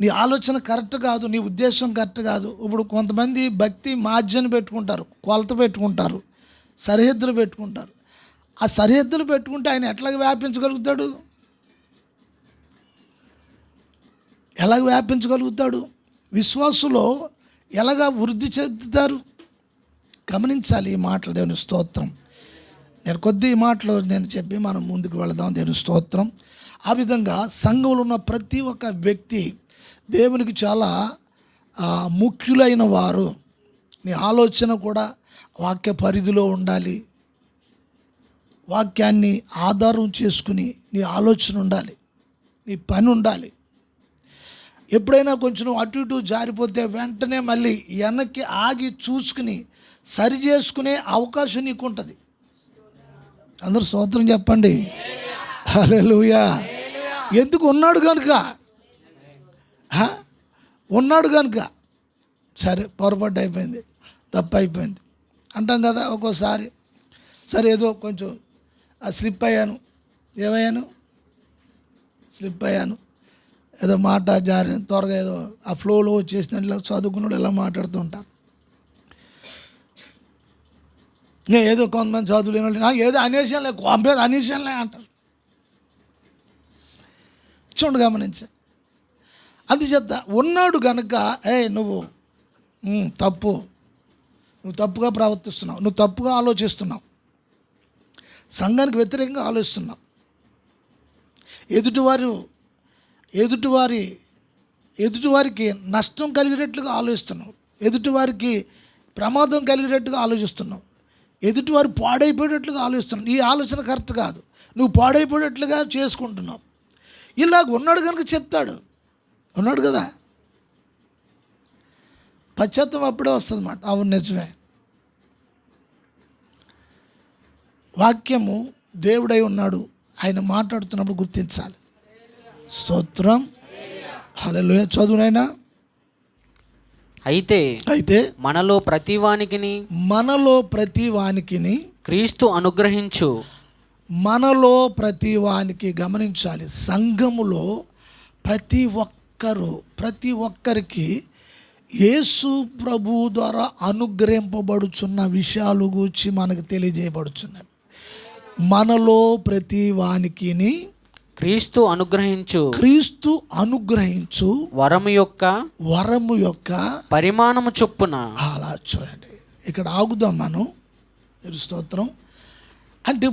[SPEAKER 1] నీ ఆలోచన కరెక్ట్ కాదు, నీ ఉద్దేశం కరెక్ట్ కాదు. ఇప్పుడు కొంతమంది భక్తి మార్జిన్ పెట్టుకుంటారు, కొలత పెట్టుకుంటారు, సరిహద్దులు పెట్టుకుంటారు. ఆ సరిహద్దులు పెట్టుకుంటే ఆయన ఎట్లాగ వ్యాపించగలుగుతాడు? విశ్వాసులో ఎలాగా వృద్ధి చెందుతారు? గమనించాలి ఈ మాటలు. దేవుని స్తోత్రం. నేను కొద్ది మాటలు నేను చెప్పి మనం ముందుకు వెళదాం. దేవుని స్తోత్రం. ఆ విధంగా సంఘంలో ఉన్న ప్రతి ఒక్క వ్యక్తి దేవునికి చాలా ముఖ్యులైన వారు. నీ ఆలోచన కూడా వాక్య పరిధిలో ఉండాలి. వాక్యాన్ని ఆధారం చేసుకుని నీ ఆలోచన ఉండాలి, నీ పని ఉండాలి. ఎప్పుడైనా కొంచెం అటు ఇటు జారిపోతే వెంటనే మళ్ళీ వెనక్కి ఆగి చూసుకుని సరి చేసుకునే అవకాశం నీకు ఉంటుంది. అందరూ స్తోత్రం చెప్పండి. హల్లెలూయా. ఎందుకు? ఉన్నాడు కనుక, ఉన్నాడు కనుక. సరే, పొరపాటు అయిపోయింది, తప్పు అయిపోయింది అంటాం కదా ఒక్కోసారి. సరే, ఏదో కొంచెం స్లిప్ అయ్యాను. ఏమయ్యాను? స్లిప్ అయ్యాను, ఏదో మాట జారి త్వరగా ఏదో ఆ ఫ్లోలో వచ్చేసినట్లు చదువుకున్నాడు ఎలా మాట్లాడుతూ ఉంటారు. ఏదో కొంతమంది చదువులేని వాళ్ళు నాకు ఏదో అనేసానులే, కొంపేది అనేసానులే అంటారు. చూడండి, గమనించా. అందుచేత ఉన్నాడు కనుక నువ్వు తప్పు, నువ్వు తప్పుగా ప్రవర్తిస్తున్నావు, నువ్వు తప్పుగా ఆలోచిస్తున్నావు, సంఘానికి వ్యతిరేకంగా ఆలోచిస్తున్నావు, ఎదుటివారికి నష్టం కలిగేటట్లుగా ఆలోచిస్తున్నావు, ఎదుటివారికి ప్రమాదం కలిగేటట్టుగా ఆలోచిస్తున్నావు, ఎదుటివారు పాడైపోయేటట్లుగా ఆలోచిస్తున్నావు. ఈ ఆలోచన కరెక్ట్ కాదు. నువ్వు పాడైపోయేటట్లుగా చేసుకుంటున్నావు. ఇలాగ ఉన్నాడు కనుక చెప్తాడు. ఉన్నాడు కదా, పశ్చాత్తాపం అప్పుడే వస్తుంది అన్నమాట. అవును, నిజమే. వాక్యము దేవుడై ఉన్నాడు, ఆయన మాట్లాడుతున్నప్పుడు గుర్తించాలి. స్తోత్రం, హల్లెలూయా. చదువునైనా. అయితే
[SPEAKER 2] మనలో ప్రతి వానికిని క్రీస్తు అనుగ్రహించు.
[SPEAKER 1] మనలో ప్రతి వానికి, గమనించాలి, సంఘములో ప్రతి ఒక్కరికి యేసు ప్రభు ద్వారా అనుగ్రహింపబడుచున్న విషయాలు గూర్చి మనకు తెలియజేయబడుచున్నాయి. మనలో ప్రతి వానికిని
[SPEAKER 2] క్రీస్తు అనుగ్రహించు వరము యొక్క పరిమాణము చొప్పున.
[SPEAKER 1] అలా చూడండి, ఇక్కడ ఆగుదాం మనం. స్తోత్రం. అంటే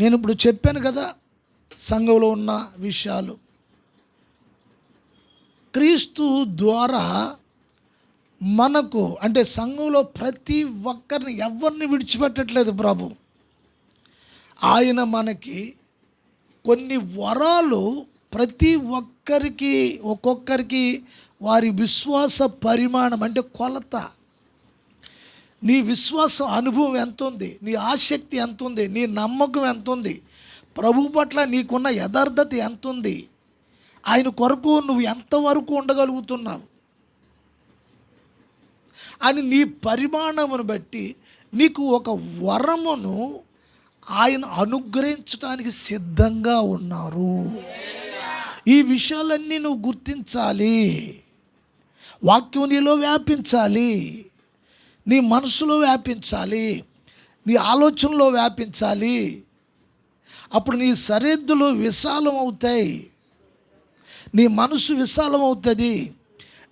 [SPEAKER 1] నేను చెప్పాను కదా, సంఘంలో ఉన్న విషయాలు క్రీస్తు ద్వారా మనకు, అంటే సంఘంలో ప్రతి ఒక్కరిని ఎవరిని విడిచిపెట్టట్లేదు ప్రభు. ఆయన మనకి కొన్ని వరాలు ప్రతి ఒక్కొక్కరికి వారి విశ్వాస పరిమాణం, అంటే కొలత. నీ విశ్వాసం అనుభవం ఎంత ఉంది, నీ ఆసక్తి ఎంత ఉంది, నీ నమ్మకం ఎంత ఉంది, ప్రభు పట్ల నీకున్న యథార్థత ఎంత ఉంది, ఆయన కొరకు నువ్వు ఎంతవరకు ఉండగలుగుతున్నావు అని నీ పరిమాణమును బట్టి నీకు ఒక వరమును ఆయన అనుగ్రహించడానికి సిద్ధంగా ఉన్నారు. ఈ విషయాలన్నీ నువ్వు గుర్తించాలి. వాక్యం నీలో వ్యాపించాలి, నీ మనసులో వ్యాపించాలి, నీ ఆలోచనలో వ్యాపించాలి. అప్పుడు నీ సరిహద్దులు విశాలం అవుతాయి, నీ మనసు విశాలం అవుతుంది,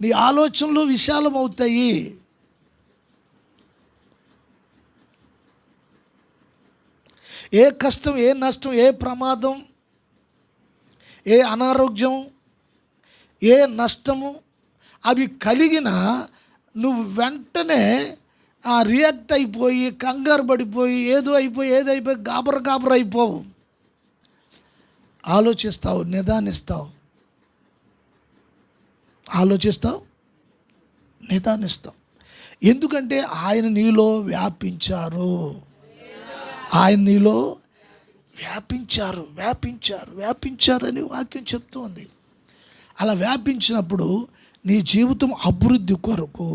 [SPEAKER 1] నీ ఆలోచనలు విశాలం అవుతాయి. ఏ కష్టం, ఏ నష్టం, ఏ ప్రమాదం, ఏ అనారోగ్యం, ఏ నష్టము అవి కలిగినా నువ్వు వెంటనే రియాక్ట్ అయిపోయి, కంగారు పడిపోయి, ఏదైపోయి గాబర అయిపోవు. ఆలోచిస్తావు, నిదానిస్తావు, నిదానిస్తావు. ఎందుకంటే ఆయన నీలో వ్యాపించారు, ఆయన నీలో వ్యాపించారని వాక్యం చెప్తోంది. అలా వ్యాపించినప్పుడు నీ జీవితం అభివృద్ధి కొరకు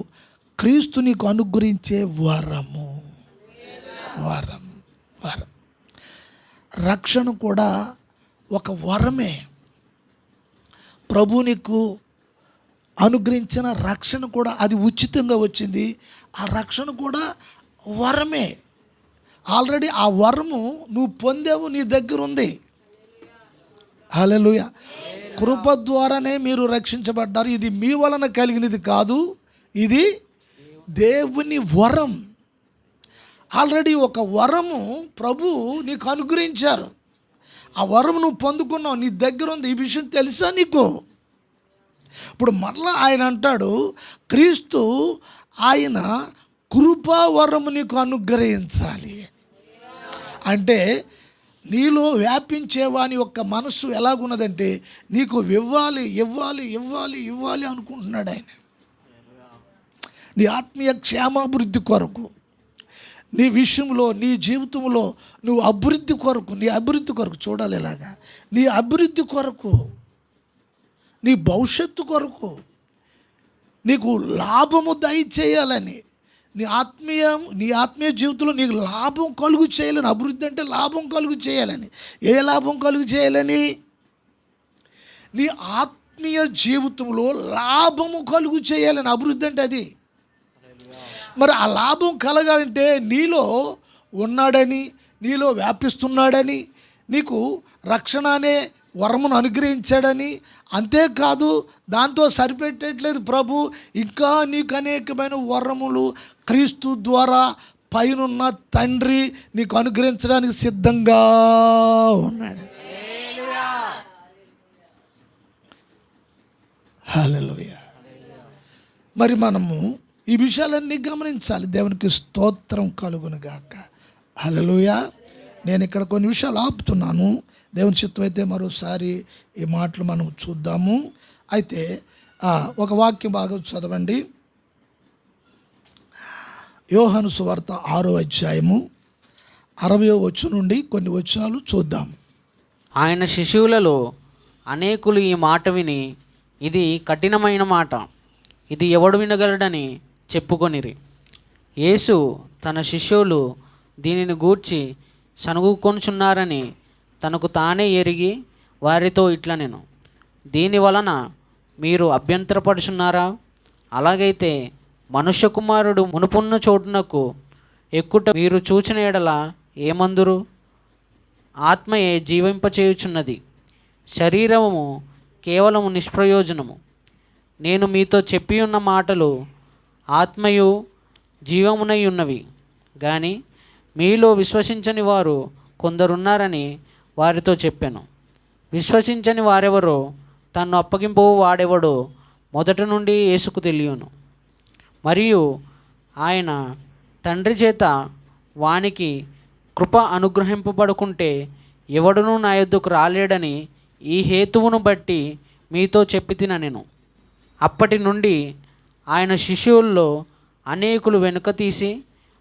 [SPEAKER 1] క్రీస్తు నీకు అనుగ్రహించే వరం. రక్షణ కూడా ఒక వరమే. ప్రభు నీకు అనుగ్రహించిన రక్షణ కూడా అది ఉచితంగా వచ్చింది. ఆ రక్షణ కూడా వరమే. ఆల్రెడీ ఆ వరము నువ్వు పొందావు, నీ దగ్గర ఉంది. హల్లెలూయా. కృప ద్వారానే మీరు రక్షించబడ్డారు. ఇది మీ వలన కలిగినది కాదు, ఇది దేవుని వరం. ఆల్రెడీ ఒక వరము ప్రభు నీకు అనుగ్రహించారు. ఆ వరం నువ్వు పొందుకున్నావు, నీ దగ్గర ఉంది. ఈ విషయం తెలుసా నీకు? ఇప్పుడు మరలా ఆయన అంటాడు, క్రీస్తు ఆయన కృపా వరము నీకు అనుగ్రహించాలి. అంటే నీలో వ్యాపించేవాని యొక్క మనస్సు ఎలాగున్నదంటే నీకు ఇవ్వాలి ఇవ్వాలి ఇవ్వాలి ఇవ్వాలి అనుకుంటున్నాడు ఆయన. నీ ఆత్మీయ క్షేమాభివృద్ధి కొరకు, నీ విషయంలో, నీ జీవితంలో నువ్వు అభివృద్ధి కొరకు, నీ అభివృద్ధి కొరకు చూడాలి. ఇలాగా నీ అభివృద్ధి కొరకు, నీ భవిష్యత్తు కొరకు నీకు లాభము దయచేయాలని, నీ ఆత్మీయ జీవితంలో నీకు లాభం కలుగు చేయాలని. అభివృద్ధి అంటే లాభం కలుగు చేయాలని. ఏ లాభం కలుగు చేయాలని? నీ ఆత్మీయ జీవితంలో లాభము కలుగు చేయాలని. అభివృద్ధి అంటే అది. మరి ఆ లాభం కలగాలంటే నీలో ఉన్నాడని, నీలో వ్యాపిస్తున్నాడని, నీకు రక్షణ అనే వరమును అనుగ్రహించాడని. అంతేకాదు, దాంతో సరిపెట్టట్లేదు ప్రభు, ఇంకా నీకు అనేకమైన వరములు క్రీస్తు ద్వారా పైనున్న తండ్రి నీకు అనుగ్రహించడానికి సిద్ధంగా ఉన్నాడు. హల్లెలూయా. మరి మనము ఈ విషయాలన్నీ గమనించాలి. దేవునికి స్తోత్రం కలుగును గాక. హల్లెలూయా. నేను ఇక్కడ కొన్ని విషయాలు ఆపుతున్నాను. దేవుని చిత్తం అయితే మరోసారి ఈ మాటలు మనం చూద్దాము. అయితే ఒక వాక్య భాగం చదవండి. యోహాను సువార్త 6వ అధ్యాయము 60వ వచనం నుండి కొన్ని వచనాలు చూద్దాం.
[SPEAKER 2] ఆయన శిష్యులలో అనేకులు ఈ మాట విని, ఇది కఠినమైన మాట, ఇది ఎవడు వినగలడని చెప్పుకొనిరి. యేసు తన శిష్యులు దీనిని గూర్చి సనుగుకొనుచున్నారని తనకు తానే ఎరిగి వారితో ఇట్లనెను, దీని వలన మీరు అభ్యంతరపడుచున్నారా? అలాగైతే మనుష్య కుమారుడు మునుపున్న చోటునకు ఎక్కుట మీరు చూచిన ఎడల ఏమందురు? ఆత్మయే జీవింపచేయుచున్నది, శరీరము కేవలము నిష్ప్రయోజనము. నేను మీతో చెప్పి ఉన్న మాటలు ఆత్మయు జీవమునై ఉన్నవి, కానీ మీలో విశ్వసించని వారు కొందరున్నారని వారితో చెప్పాను. విశ్వసించని వారెవరో, తన్ను అప్పగింపు వాడెవడో మొదటి నుండి యేసుకు తెలియను. మరియు ఆయన తండ్రి చేత వానికి కృప అనుగ్రహింపబడుకుంటే ఎవడునూ నా యొద్దకు రాలేడని ఈ హేతువును బట్టి మీతో చెప్పి తినెను. అప్పటి నుండి ఆయన శిష్యుల్లో అనేకులు వెనుక తీసి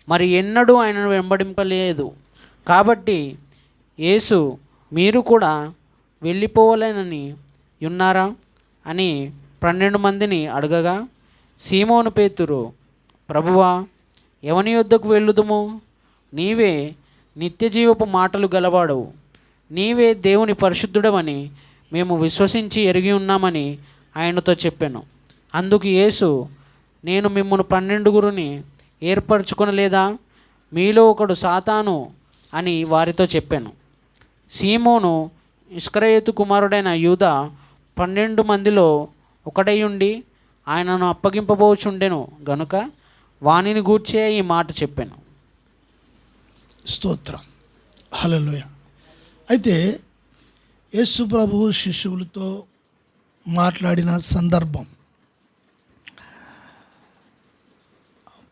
[SPEAKER 2] మరి ఎన్నడూ ఆయనను వెంబడింపలేదు. కాబట్టి యేసు, మీరు కూడా వెళ్ళిపోవాలని ఉన్నారా అని 12 మందిని అడగగా, సీమోను పేతురు, ప్రభువా, ఎవని యొద్దకు వెళ్ళుదుము? నీవే నిత్యజీవపు మాటలు గలవాడవు, నీవే దేవుని పరిశుద్ధుడవని మేము విశ్వసించి ఎరిగి ఉన్నామని ఆయనతో చెప్పాను. అందుకు యేసు, నేను మిమ్మల్ని 12 ఏర్పరచుకొనలేదా? మీలో ఒకడు సాతాను అని వారితో చెప్పాను. సీమోను ఇస్కరియోతు కుమారుడైన యూదా 12 మందిలో ఒకడై ఉండి ఆయనను అప్పగింపబోచుండెను గనుక వానిని గూర్చే ఈ మాట చెప్పాను.
[SPEAKER 1] స్తోత్రం. హల్లెలూయా. అయితే యేసు ప్రభు శిష్యులతో మాట్లాడిన సందర్భం,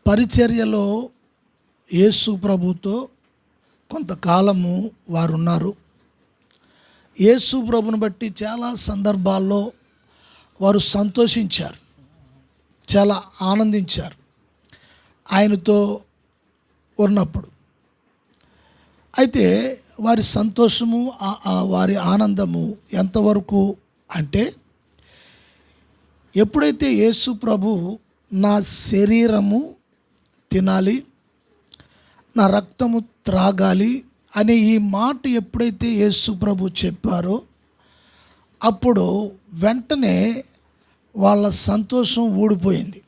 [SPEAKER 1] పరిచర్యలో యేసు ప్రభుతో కొంతకాలము వారు ఉన్నారు. యేసు ప్రభుని బట్టి చాలా సందర్భాల్లో వారు సంతోషించారు, చాలా ఆనందించారు ఆయనతో ఉన్నప్పుడు. అయితే వారి సంతోషము, వారి ఆనందము ఎంతవరకు అంటే, ఎప్పుడైతే యేసు ప్రభు నా శరీరము తినాలి, నా రక్తము త్రాగాలి అనే ఈ మాట ఎప్పుడైతే యేసు ప్రభు చెప్పారో, అప్పుడు వెంటనే వాళ్ళ సంతోషం ఊడిపోయింది,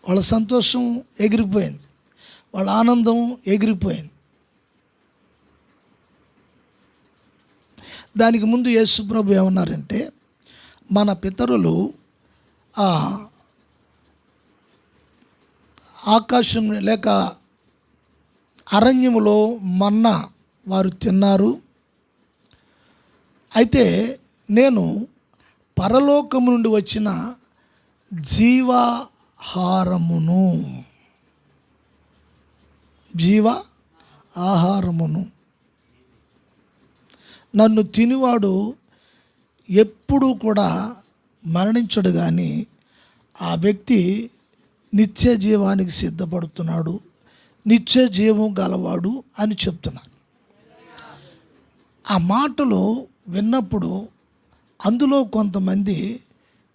[SPEAKER 1] వాళ్ళ సంతోషం ఎగిరిపోయింది, వాళ్ళ ఆనందం ఎగిరిపోయింది. దానికి ముందు యేసు ప్రభు ఏమన్నారంటే, మన పితరులు ఆకాశం లేక అరణ్యములో మన్నా వారు తిన్నారు. అయితే నేను పరలోకము నుండి వచ్చిన జీవాహారమును ఆహారమును. నన్ను తినివాడు ఎప్పుడూ కూడా మరణించడు, కానీ ఆ వ్యక్తి నిత్య జీవానికి సిద్ధపడుతున్నాడు, నిత్య జీవం గలవాడు అని చెప్తున్నాడు. ఆ మాటలు విన్నప్పుడు అందులో కొంతమంది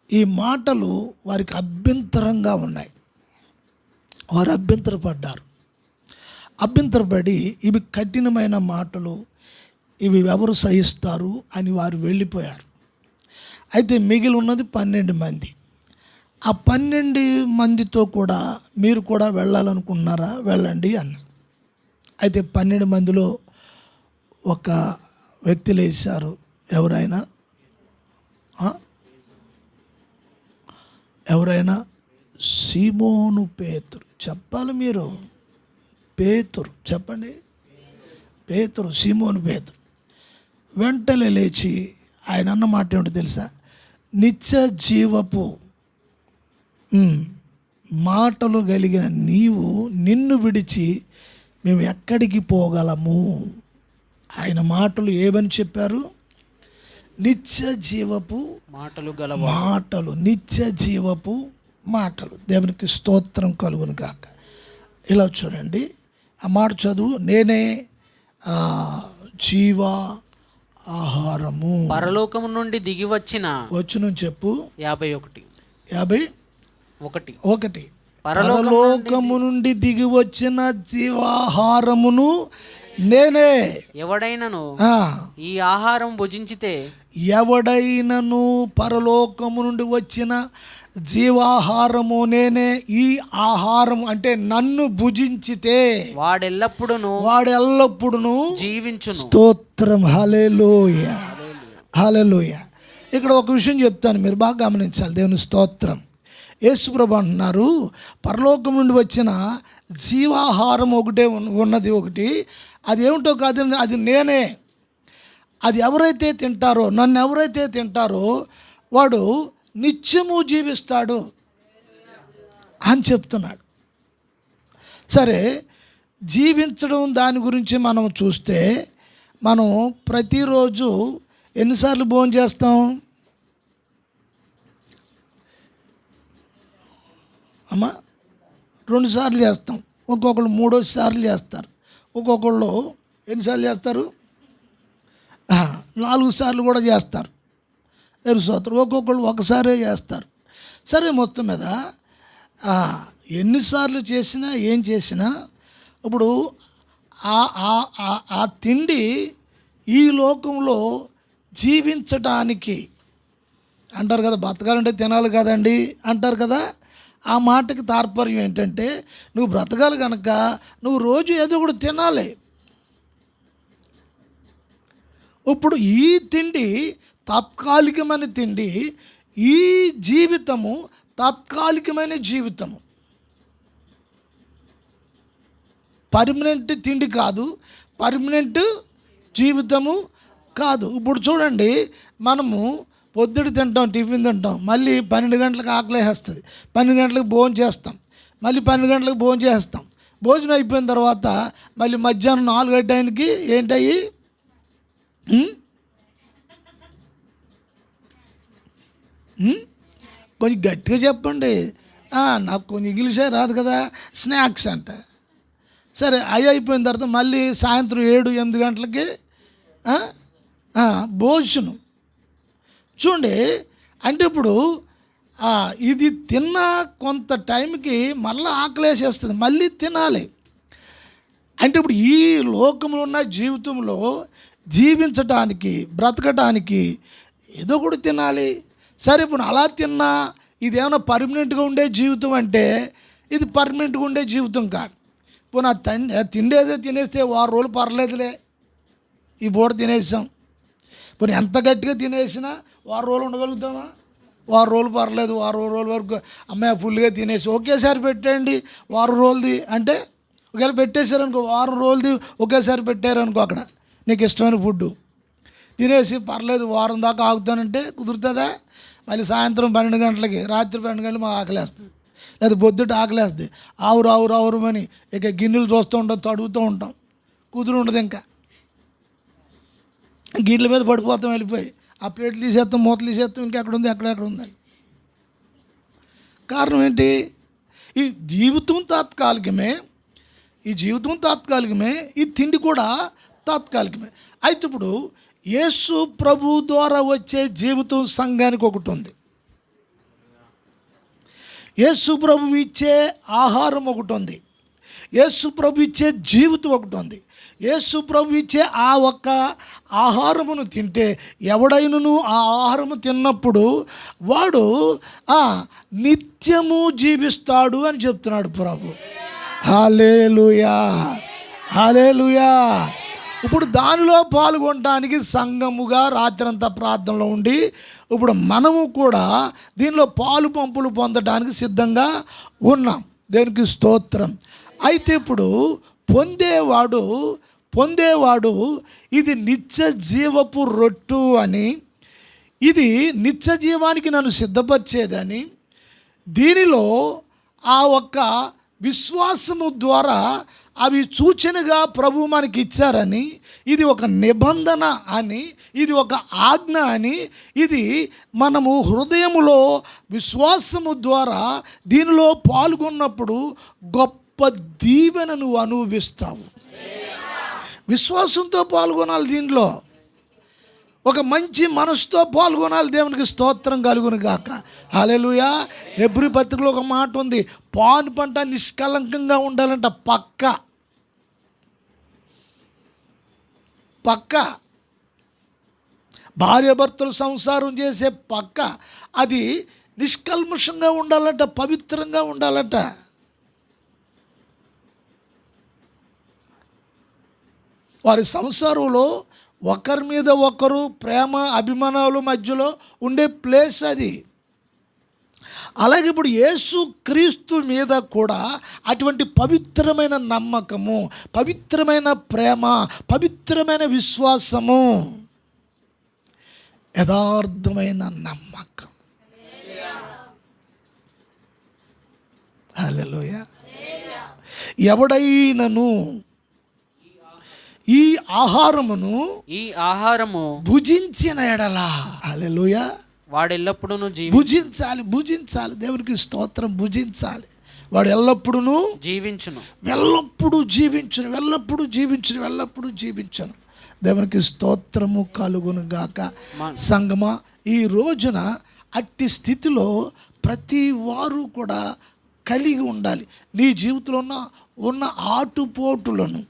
[SPEAKER 1] ఈ మాటలు వారికి అభ్యంతరంగా ఉన్నాయి. వారు అభ్యంతరపడి ఇవి కఠినమైన మాటలు, ఇవి ఎవరు సహిస్తారు అని వారు వెళ్ళిపోయారు. అయితే మిగిలి ఉన్నది 12 మంది. ఆ 12 మందితో కూడా మీరు కూడా వెళ్ళాలనుకుంటున్నారా? వెళ్ళండి అన్న. అయితే 12 మందిలో ఒక వ్యక్తి లేచారు. ఎవరైనా సీమోను పేతురు. చెప్పాలి మీరు. పేతురు చెప్పండి. పేతురు, సీమోను పేతురు. వెంటనే లేచి ఆయన అన్న మాట ఏమిటో తెలుసా? నిత్య జీవపు మాటలు కలిగిన నిన్ను విడిచి మేము ఎక్కడికి పోగలము? ఆయన మాటలు ఏమని చెప్పారు? నిత్య జీవపు మాటలు, నిత్య జీవపు మాటలు. దేవునికి స్తోత్రం కలుగును గాక. ఇలా చూడండి, ఆ మాట చదువు. నేనే జీవ ఆహారము.
[SPEAKER 2] పరలోకము నుండి దిగి వచ్చిన
[SPEAKER 1] చెప్పు.
[SPEAKER 2] 51
[SPEAKER 1] పరలోకము నుండి దిగి వచ్చిన జీవాహారమును నేనే.
[SPEAKER 2] ఎవడైనను ఈ ఆహారం భుజించితే,
[SPEAKER 1] ఎవడైనను పరలోకము నుండి వచ్చిన జీవాహారము నేనే. ఈ ఆహారం అంటే నన్ను భుజించితే వాడెల్లప్పుడును
[SPEAKER 2] జీవించును.
[SPEAKER 1] స్తోత్రం. హల్లెలూయా, హల్లెలూయా. ఇక్కడ ఒక విషయం చెప్తాను, మీరు బాగా గమనించాలి. దేవుని స్తోత్రం. యేసుప్రభు అంటున్నారు, పరలోకం నుండి వచ్చిన జీవాహారం ఒకటి. అది ఏమిటో కాదు, అది నేనే. అది ఎవరైతే తింటారో, నన్ను ఎవరైతే తింటారో వాడు నిత్యము జీవిస్తాడు అని చెప్తున్నాడు. సరే, జీవించడం దాని గురించి మనం చూస్తే, మనం ప్రతిరోజు ఎన్నిసార్లు భోజనం చేస్తాం? అమ్మా, 2 సార్లు చేస్తాం. ఒక్కొక్కళ్ళు 3 సార్లు చేస్తారు. ఒక్కొక్కళ్ళు ఎన్నిసార్లు చేస్తారు? 4 సార్లు కూడా చేస్తారు. స్తోత్రం. ఒక్కొక్కళ్ళు ఒకసారే చేస్తారు. సరే, మొత్తం మీద ఎన్నిసార్లు చేసినా ఏం చేసినా ఇప్పుడు ఆ తిండి ఈ లోకంలో జీవించటానికి అంటారు కదా, బ్రతకాలంటే తినాలి కదండి అంటారు కదా. ఆ మాటకి తాత్పర్యం ఏంటంటే, నువ్వు బ్రతకాలి కనుక నువ్వు రోజు ఏదో ఒకటి తినాలి. ఇప్పుడు ఈ తిండి తాత్కాలికమైన తిండి, ఈ జీవితము తాత్కాలికమైన జీవితము, పర్మనెంట్ తిండి కాదు, పర్మనెంట్ జీవితము కాదు. ఇప్పుడు చూడండి, మనము పొద్దుడు తింటాం, టిఫిన్ తింటాం, మళ్ళీ 12 గంటలకు ఆకలేస్తుంది, 12 గంటలకు భోజనం చేస్తాం, మళ్ళీ 12 గంటలకు భోజనం చేస్తాం. భోజనం అయిపోయిన తర్వాత మళ్ళీ మధ్యాహ్నం 4 టైంకి ఏంటయ్యి కొంచెం గట్టిగా చెప్పండి. నాకు కొంచెం ఇంగ్లీషే రాదు కదా. స్నాక్స్ అంట. సరే, అయిపోయిన తర్వాత మళ్ళీ సాయంత్రం 7-8 గంటలకి భోజనం. చూడండి, అంటే ఇప్పుడు ఇది తిన్న కొంత టైంకి మళ్ళీ ఆకలేసేస్తుంది, మళ్ళీ తినాలి. అంటే ఇప్పుడు ఈ లోకంలో ఉన్న జీవితంలో జీవించటానికి, బ్రతకటానికి ఏదో కూడా తినాలి. సరే, ఇప్పుడు అలా తిన్నా ఇదేమైనా పర్మనెంట్గా ఉండే జీవితం అంటే ఇది పర్మనెంట్గా ఉండే జీవితం కాదు. ఇప్పుడు నా తిండేదో తినేస్తే 6 రోజులు పర్లేదులే, ఈ పూట తినేసాం. ఇప్పుడు ఎంత గట్టిగా తినేసినా 6 రోజులు ఉండగలుగుతామా? 6 రోజులు పర్లేదు, 6 రోజుల వరకు అమ్మాయి ఫుల్గా తినేసి ఒకేసారి పెట్టేయండి 6 రోజులది అంటే, ఒకవేళ పెట్టేశారనుకో 6 రోజులది ఒకేసారి పెట్టారనుకో, అక్కడ నీకు ఇష్టమైన ఫుడ్డు తినేసి పర్లేదు వారం దాకా ఆగుతానంటే కుదురుతుందా? మళ్ళీ సాయంత్రం 12 గంటలకి, రాత్రి 12 గంటలకి మాకు ఆకలేస్తుంది, లేదా పొద్దుట ఆకలేస్తుంది. ఆవురు అని ఇక గిన్నెలు చూస్తూ ఉంటాం, తడుగుతూ ఉంటాం, కుదురు ఉండదు. ఇంకా గిన్నెల మీద పడిపోతాం వెళ్ళిపోయి, ఆ ప్లేట్లు తీసేస్తాం, మూతలు తీసేస్తాం, ఇంకా ఎక్కడ ఉంది అక్కడ ఉందని. కారణం ఏంటి? ఈ జీవితం తాత్కాలికమే, ఈ తిండి కూడా తాత్కాలికమే. అయితే ఇప్పుడు యేసు ప్రభు ద్వారా వచ్చే జీవితం సంఘానికి ఒకటి ఉంది, యేసు ప్రభు ఇచ్చే ఆహారం ఒకటి ఉంది, యేసు ప్రభు ఇచ్చే జీవితం ఒకటి ఉంది. యేసు ప్రభు ఇచ్చే ఆ ఒక్క ఆహారమును తింటే ఎవడైనను ఆ ఆహారము తిన్నప్పుడు వాడు నిత్యము జీవిస్తాడు అని చెప్తున్నాడు ప్రభు. హల్లెలూయా, హల్లెలూయా. ఇప్పుడు దానిలో పాల్గొనడానికి సంఘముగా రాత్రంతా ప్రార్థనలో ఉండి ఇప్పుడు మనము కూడా దీనిలో పాలు పంపులు పొందడానికి సిద్ధంగా ఉన్నాం. దేనికి స్తోత్రం. అయితే ఇప్పుడు పొందేవాడు ఇది నిత్య జీవపు రొట్టు అని, ఇది నిత్య జీవానికి నన్ను సిద్ధపరిచేదని, దీనిలో ఆ ఒక్క విశ్వాసము ద్వారా అవి సూచనగా ప్రభు మనకి ఇచ్చారని, ఇది ఒక నిబంధన అని, ఇది ఒక ఆజ్ఞ అని, ఇది మనము హృదయములో విశ్వాసము ద్వారా దీనిలో పాల్గొన్నప్పుడు గొప్ప దీవెన నువ్వు అనుభవిస్తావు. విశ్వాసంతో పాల్గొనాలి, దీనిలో ఒక మంచి మనసుతో పాల్గొనాలి. దేవునికి స్తోత్రం కలుగును గాక. హల్లెలూయా. హెబ్రీ పత్రికలో ఒక మాట ఉంది, పాను పంట నిష్కలంకంగా ఉండాలంట. పక్క భార్యాభర్తలు సంసారం చేసే పక్క అది నిష్కల్మషంగా ఉండాలంట, పవిత్రంగా ఉండాలంట. వారి సంసారంలో ఒకరి మీద ఒకరు ప్రేమ అభిమానాల మధ్యలో ఉండే ప్లేస్ అది. అలాగే ఇప్పుడు యేసు క్రీస్తు మీద కూడా అటువంటి పవిత్రమైన నమ్మకము, పవిత్రమైన ప్రేమ, పవిత్రమైన విశ్వాసము, యథార్థమైన నమ్మకం. హల్లెలూయా. ఎవడైనను ఈ ఆహారము భుజించిన ఎడల, హల్లెలూయా,
[SPEAKER 2] వాడు ఎల్లప్పుడూ
[SPEAKER 1] భుజించాలి. దేవునికి స్తోత్రం. భుజించాలి. వాడు ఎల్లప్పుడూ
[SPEAKER 2] జీవించును,
[SPEAKER 1] ఎల్లప్పుడూ జీవించును. దేవునికి స్తోత్రము కలుగును గాక. సంగమా, ఈ రోజున అట్టి స్థితిలో ప్రతి వారు కూడా కలిగి ఉండాలి. నీ జీవితంలో ఉన్న ఆటుపోటులను,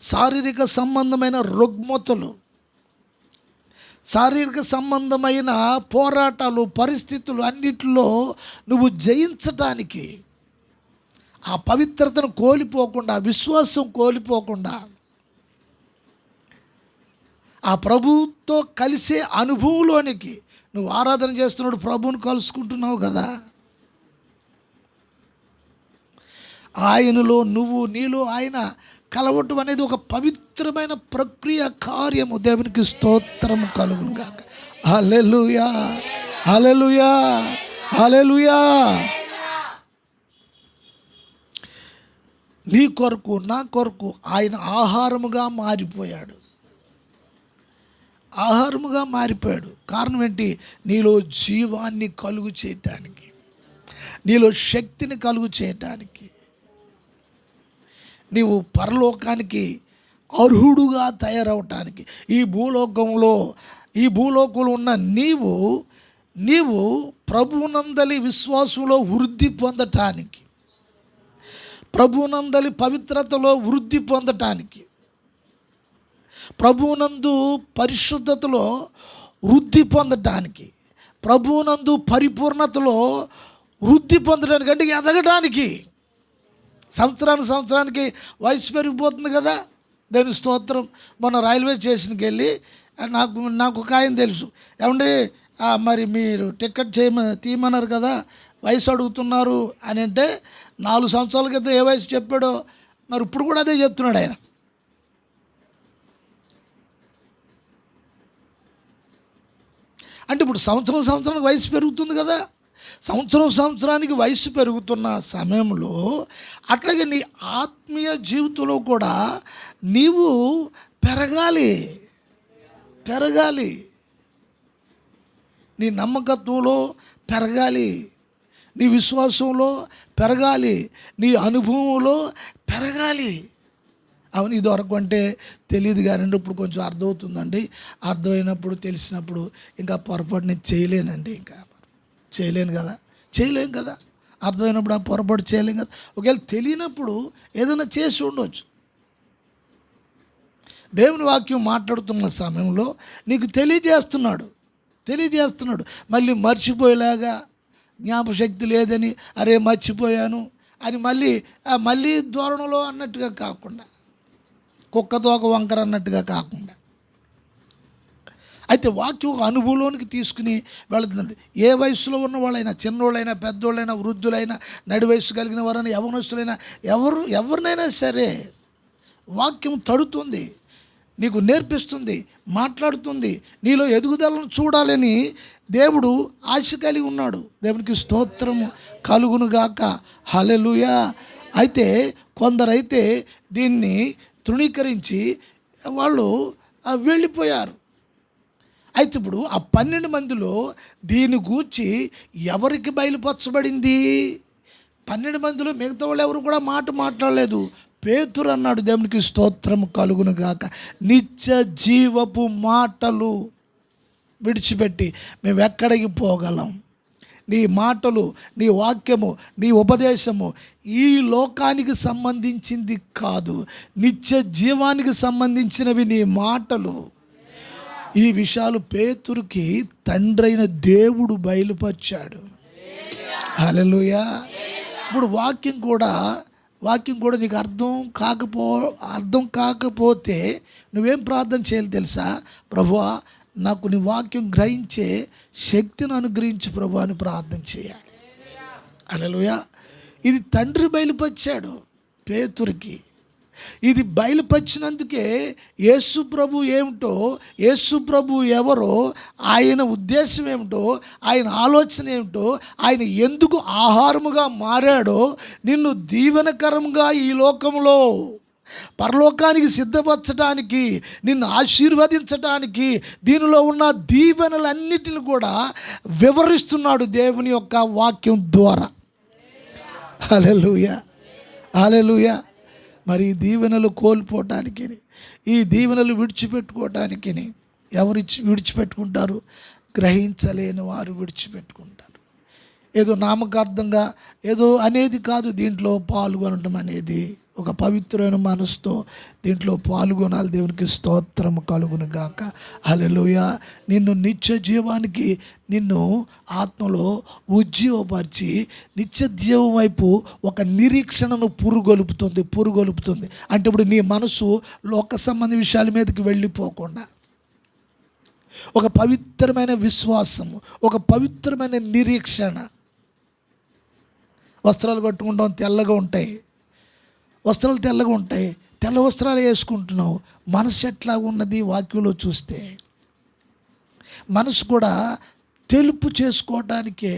[SPEAKER 1] శారీరక సంబంధమైన రుగ్మతలు, శారీరక సంబంధమైన పోరాటాలు, పరిస్థితులు అన్నిటిలో నువ్వు జయించటానికి, ఆ పవిత్రతను కోల్పోకుండా, విశ్వాసం కోల్పోకుండా, ఆ ప్రభువుతో కలిసే అనుభవంలోనికి నువ్వు ఆరాధన చేస్తున్నాడు, ప్రభువుని కలుసుకుంటున్నావు కదా. ఆయనలో నువ్వు, నీలో ఆయన కలవటం అనేది ఒక పవిత్రమైన ప్రక్రియ, కార్యము. దేవునికి స్తోత్రం కలుగును గాక. హల్లెలూయా, హల్లెలూయా, హల్లెలూయా. నీ కొరకు, నా కొరకు ఆయన ఆహారముగా మారిపోయాడు. కారణం ఏంటి? నీలో జీవాన్ని కలుగు చేయటానికి, నీలో శక్తిని కలుగు చేయటానికి, నీవు పరలోకానికి అర్హుడుగా తయారవటానికి. ఈ భూలోకంలో ఉన్న నీవు ప్రభువునందలి విశ్వాసంలో వృద్ధి పొందటానికి, ప్రభువునందలి పవిత్రతలో వృద్ధి పొందటానికి, ప్రభువునందు పరిశుద్ధతలో వృద్ధి పొందటానికి, ప్రభువునందు పరిపూర్ణతలో వృద్ధి పొందడానికి, అంటే ఎదగడానికి. సంవత్సరానికి వయసు పెరిగిపోతుంది కదా. దాని స్తోత్రం. మొన్న రైల్వే స్టేషన్కి వెళ్ళి నాకు ఒక ఆయన తెలుసు, ఏమండి మరి మీరు టికెట్ తీయమన్నారు కదా, వయసు అడుగుతున్నారు అని అంటే 4 సంవత్సరాల క్రితం ఏ వయసు చెప్పాడో మరి ఇప్పుడు కూడా అదే చెప్తున్నాడు ఆయన. అంటే ఇప్పుడు సంవత్సరానికి వయసు పెరుగుతుంది కదా. సంవత్సరానికి వయసు పెరుగుతున్న సమయంలో అట్లాగే నీ ఆత్మీయ జీవితంలో కూడా నీవు పెరగాలి. నీ నమ్మకత్వంలో పెరగాలి, నీ విశ్వాసంలో పెరగాలి, నీ అనుభవంలో పెరగాలి. అవును, ఇది వరకు అంటే తెలియదు కానీ ఇప్పుడు కొంచెం అర్థమవుతుందండి. అర్థమైనప్పుడు తెలిసినప్పుడు ఇంకా పొరపాటు నేను చేయలేనండి, ఇంకా చేయలేను కదా. అర్థమైనప్పుడు ఆ పొరపాటు చేయలేం కదా. ఒకవేళ తెలియనప్పుడు ఏదైనా చేసి ఉండవచ్చు. దేవుని వాక్యం మాట్లాడుతున్న సమయంలో నీకు తెలియజేస్తున్నాడు. మళ్ళీ మర్చిపోయేలాగా, జ్ఞాపశక్తి లేదని అరే మర్చిపోయాను అని మళ్ళీ ధోరణిలో అన్నట్టుగా కాకుండా, కుక్కతోక వంకర అన్నట్టుగా కాకుండా, అయితే వాక్యం ఒక అనుభవంలోనికి తీసుకుని వెళుతుంది. ఏ వయసులో ఉన్న వాళ్ళైనా, చిన్నోళ్ళైనా, పెద్దోళ్ళైనా, వృద్ధులైనా, నడి వయసు కలిగిన వారైనా, యవనస్తులైనా, ఎవరినైనా సరే వాక్యం తడుతుంది, నీకు నేర్పిస్తుంది, మాట్లాడుతుంది. నీలో ఎదుగుదలను చూడాలని దేవుడు ఆశ కలిగి ఉన్నాడు. దేవునికి స్తోత్రము కలుగునుగాక. హల్లెలూయా. అయితే కొందరైతే దీన్ని తృణీకరించి వాళ్ళు వెళ్ళిపోయారు. అయితే ఇప్పుడు ఆ 12 మందిలో దీని గూర్చి ఎవరికి బయలుపరచబడింది? 12 మందిలో మిగతా వాళ్ళు ఎవరు కూడా మాట్లాడలేదు. పేతురు అన్నాడు, దేవునికి స్తోత్రము కలుగును గాక, నిత్య జీవపు మాటలు విడిచిపెట్టి మేము ఎక్కడికి పోగలం? నీ మాటలు, నీ వాక్యము, నీ ఉపదేశము ఈ లోకానికి సంబంధించింది కాదు, నిత్య జీవానికి సంబంధించినవి నీ మాటలు. ఈ విషయాలు పేతురుకి తండ్రైన దేవుడు బయలుపరిచాడు. హల్లెలూయా. ఇప్పుడు వాక్యం కూడా నీకు అర్థం కాకపోతే నువ్వేం ప్రార్థన చేయాలి తెలుసా? ప్రభువా, నాకు నీ వాక్యం గ్రహించే శక్తిని అనుగ్రహించు ప్రభు అని ప్రార్థన చేయాలి. హల్లెలూయా. ఇది తండ్రి బయలుపరిచాడు పేతురుకి. ఇది బయలుపరిచినందుకే యేసు ప్రభు ఏమిటో, యేసు ప్రభు ఎవరో, ఆయన ఉద్దేశం ఏమిటో, ఆయన ఆలోచన ఏమిటో, ఆయన ఎందుకు ఆహారముగా మారాడో, నిన్ను దీవెనకరంగా ఈ లోకంలో పరలోకానికి సిద్ధపరచడానికి, నిన్ను ఆశీర్వదించడానికి, దీనిలో ఉన్న దీవెనలన్నిటిని కూడా వివరిస్తున్నాడు దేవుని యొక్క వాక్యం ద్వారా. హల్లెలూయా. మరి ఈ దీవెనలు కోల్పోవటానికి, ఈ దీవెనలు విడిచిపెట్టుకోవటానికి ఎవరు విడిచిపెట్టుకుంటారు? గ్రహించలేని వారు విడిచిపెట్టుకుంటారు. ఏదో నామకార్థంగా ఏదో అనేది కాదు, దీంట్లో పాల్గొనడం అనేది ఒక పవిత్రమైన మనసుతో దీంట్లో పాల్గొనాలి. దేవునికి స్తోత్రం కలుగును గాక. హల్లెలూయా. నిన్ను నిత్య జీవానికి, నిన్ను ఆత్మలో ఉజ్జీవపరిచి నిత్య జీవం వైపు ఒక నిరీక్షణను పురుగొలుపుతుంది. అంటే ఇప్పుడు నీ మనసు లోక సంబంధ విషయాల మీదకి వెళ్ళిపోకుండా ఒక పవిత్రమైన విశ్వాసము, ఒక పవిత్రమైన నిరీక్షణ. వస్త్రాలు కట్టుకుంటాం, తెల్లగా ఉంటాయి, తెల్ల వస్త్రాలు వేసుకుంటున్నావు. మనసు ఎట్లా ఉన్నది? వాక్యంలో చూస్తే మనసు కూడా తెలుపు చేసుకోవడానికే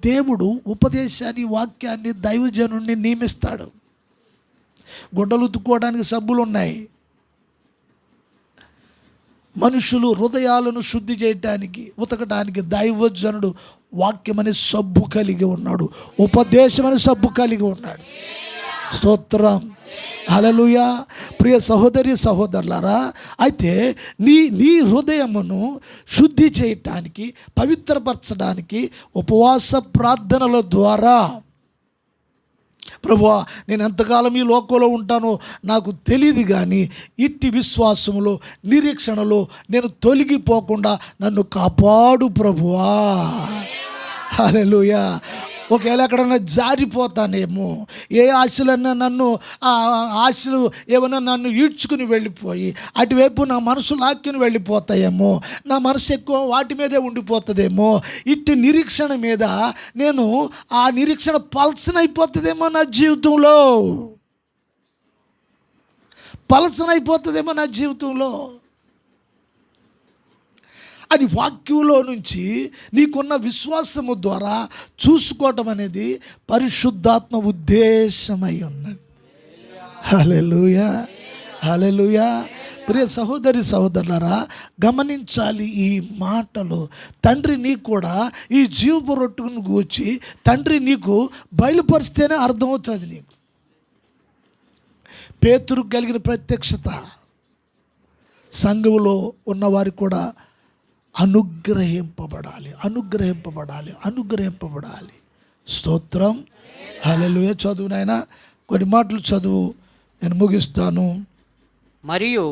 [SPEAKER 1] దేవుడు ఉపదేశాన్ని, వాక్యాన్ని, దైవజనుడిని నియమిస్తాడు. గుడ్డలు ఉతుక్కోవడానికి సబ్బులు ఉన్నాయి. మనుషులు హృదయాలను శుద్ధి చేయటానికి, ఉతకడానికి దైవజనుడు వాక్యం అనే సబ్బు కలిగి ఉన్నాడు, ఉపదేశం అనే సబ్బు కలిగి ఉన్నాడు. స్తోత్రం. హల్లెలూయా. ప్రియ సహోదరి సహోదరులారా, అయితే నీ హృదయమును శుద్ధి చేయటానికి, పవిత్రపరచడానికి ఉపవాస ప్రార్థనల ద్వారా, ప్రభువా నేను ఎంతకాలం ఈ లోకంలో ఉంటానో నాకు తెలియదు, కానీ ఇట్టి విశ్వాసములో, నిరీక్షణలో నేను తొలగిపోకుండా నన్ను కాపాడు ప్రభువా. హల్లెలూయా. ఒకవేళ ఎక్కడన్నా జారిపోతానేమో, ఏ ఆశలన్నా ఆశలు ఏమన్నా నన్ను ఈడ్చుకుని వెళ్ళిపోయి అటువైపు నా మనసు లాక్కుని వెళ్ళిపోతాయేమో, నా మనసు ఎక్కువ వాటి మీదే ఉండిపోతుందేమో, ఇట్టి నిరీక్షణ మీద నేను ఆ నిరీక్షణ పల్సనైపోతుందేమో నా జీవితంలో. అని వాక్యంలో నుంచి నీకున్న విశ్వాసము ద్వారా చూసుకోవటం అనేది పరిశుద్ధాత్మ ఉద్దేశమై ఉన్నది. హల్లెలూయా, హల్లెలూయా. ప్రియ సహోదరి సహోదరులారా, గమనించాలి ఈ మాటలు. తండ్రి నీకు కూడా ఈ జీవపు రొట్టును గూర్చి తండ్రి నీకు బయలుపరిస్తేనే అర్థమవుతుంది. నీకు పేతురుకు కలిగిన ప్రత్యక్షత సంఘములో ఉన్నవారికి కూడా అనుగ్రహింపబడాలి, అనుగ్రహింపబడాలి, అనుగ్రహింపబడాలి. స్తోత్రం, హల్లెలూయా. చదువు నాయనా, కొన్ని మాటలు చదువు, నేను ముగిస్తాను.
[SPEAKER 2] మరియు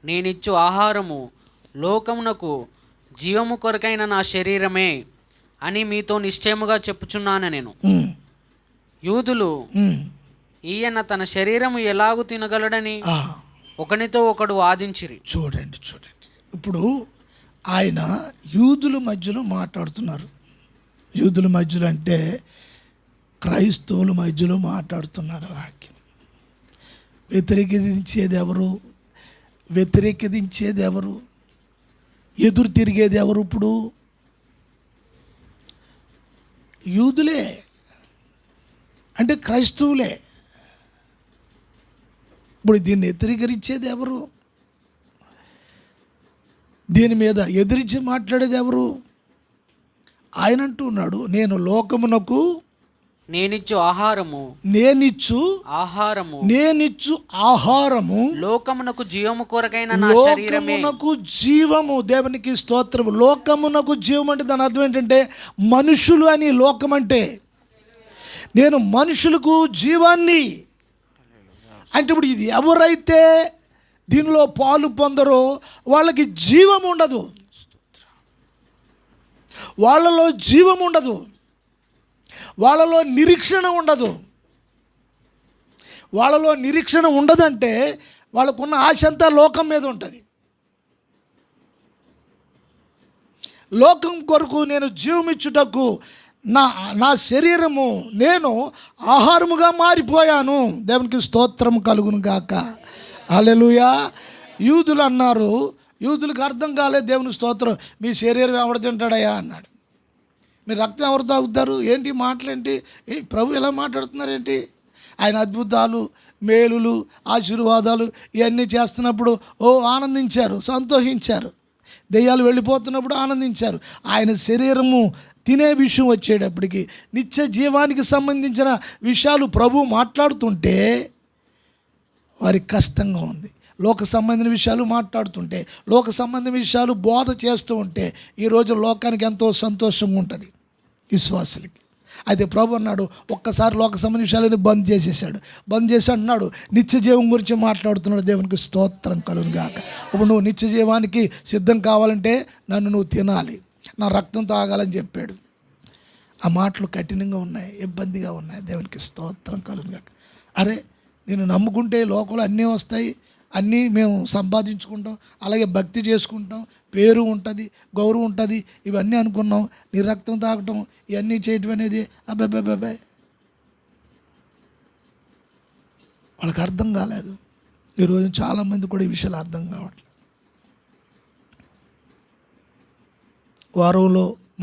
[SPEAKER 2] నేనిచ్చు ఆహారము లోకమునకు జీవము కొరకైన నా శరీరమే అని మీతో నిశ్చయముగా చెప్పుచున్నాను నేను. యూదులు ఈయన తన శరీరము ఎలాగు తినగలడని ఒకనితో ఒకడు వాదించిరి.
[SPEAKER 1] చూడండి, ఇప్పుడు ఆయన యూదుల మధ్యలో మాట్లాడుతున్నారు. యూదుల మధ్యలో అంటే క్రైస్తవుల మధ్యలో మాట్లాడుతున్నారు. వాక్యం వ్యతిరేకించేది ఎవరు? ఎదురు తిరిగేది ఎవరు? ఇప్పుడు యూదులే, అంటే క్రైస్తవులే. ఇప్పుడు దీన్ని వ్యతిరేకరించేది ఎవరు? దీని మీద ఎదిరించి మాట్లాడేది ఎవరు? ఆయన అంటున్నాడు, నేను లోకమునకు
[SPEAKER 2] నేనిచ్చు ఆహారము లోకమునకు జీవము కొరకైన నా శరీరమే.
[SPEAKER 1] లోకమునకు జీవము. దేవునికి స్తోత్రము. లోకమునకు జీవం అంటే దాని అర్థం ఏంటంటే మనుషులు అని. లోకం అంటే నేను మనుషులకు జీవాన్ని అంటే, ఇప్పుడు ఇది ఎవరైతే దీనిలో పాలు పొందరో వాళ్ళకి జీవం ఉండదు, వాళ్ళలో జీవం ఉండదు, వాళ్ళలో నిరీక్షణ ఉండదు. వాళ్ళలో నిరీక్షణ ఉండదంటే వాళ్ళకున్న ఆశ అంతా లోకం మీద ఉంటుంది. లోకం కొరకు నేను జీవమిచ్చుటకు నా శరీరము నేను ఆహారముగా మారిపోయాను. దేవునికి స్తోత్రం కలుగును గాక. హల్లెలూయా. యూదులు అన్నారు, యూదులకు అర్థం కాలేదు దేవుని స్తోత్రం, మీ శరీరం ఎవడు తింటాడయ్యా అన్నాడు. మీరు రక్తం ఎవరు తాగుతారు? ఏంటి మాటలేంటి? ప్రభు ఎలా మాట్లాడుతున్నారేంటి? ఆయన అద్భుతాలు, మేలులు, ఆశీర్వాదాలు ఇవన్నీ చేస్తున్నప్పుడు ఆనందించారు, సంతోషించారు. దెయ్యాలు వెళ్ళిపోతున్నప్పుడు ఆనందించారు. ఆయన శరీరము తినే విషయం వచ్చేటప్పటికి నిత్య జీవానికి సంబంధించిన విషయాలు ప్రభు మాట్లాడుతుంటే వారికి కష్టంగా ఉంది. లోక సంబంధించిన విషయాలు మాట్లాడుతుంటే, లోక సంబంధించిన విషయాలు బోధ చేస్తూ ఉంటే ఈరోజు లోకానికి ఎంతో సంతోషంగా ఉంటుంది విశ్వాసులకి. అయితే ప్రభు అన్నాడు, ఒక్కసారి లోక సంబంధించిన విషయాలను బంద్ చేసి అంటున్నాడు, నిత్య జీవం గురించి మాట్లాడుతున్నాడు. దేవునికి స్తోత్రం కలుగును గాక. ఇప్పుడు నువ్వు నిత్య జీవానికి సిద్ధం కావాలంటే నన్ను నువ్వు తినాలి, నా రక్తం తాగాలని చెప్పాడు. ఆ మాటలు కఠినంగా ఉన్నాయి, ఇబ్బందిగా ఉన్నాయి. దేవునికి స్తోత్రం కలుగును గాక. అరే, నేను నమ్ముకుంటే లోకంలో అన్నీ వస్తాయి, అన్నీ మేము సంపాదించుకుంటాం, అలాగే భక్తి చేసుకుంటాం, పేరు ఉంటుంది, గౌరవం ఉంటుంది, ఇవన్నీ అనుకున్నాం. నీ రక్తం తాగటం ఇవన్నీ చేయటం అనేది అబ్బాయి వాళ్ళకి అర్థం కాలేదు. ఈరోజు చాలామంది కూడా ఈ విషయాలు అర్థం కావట్లేదు.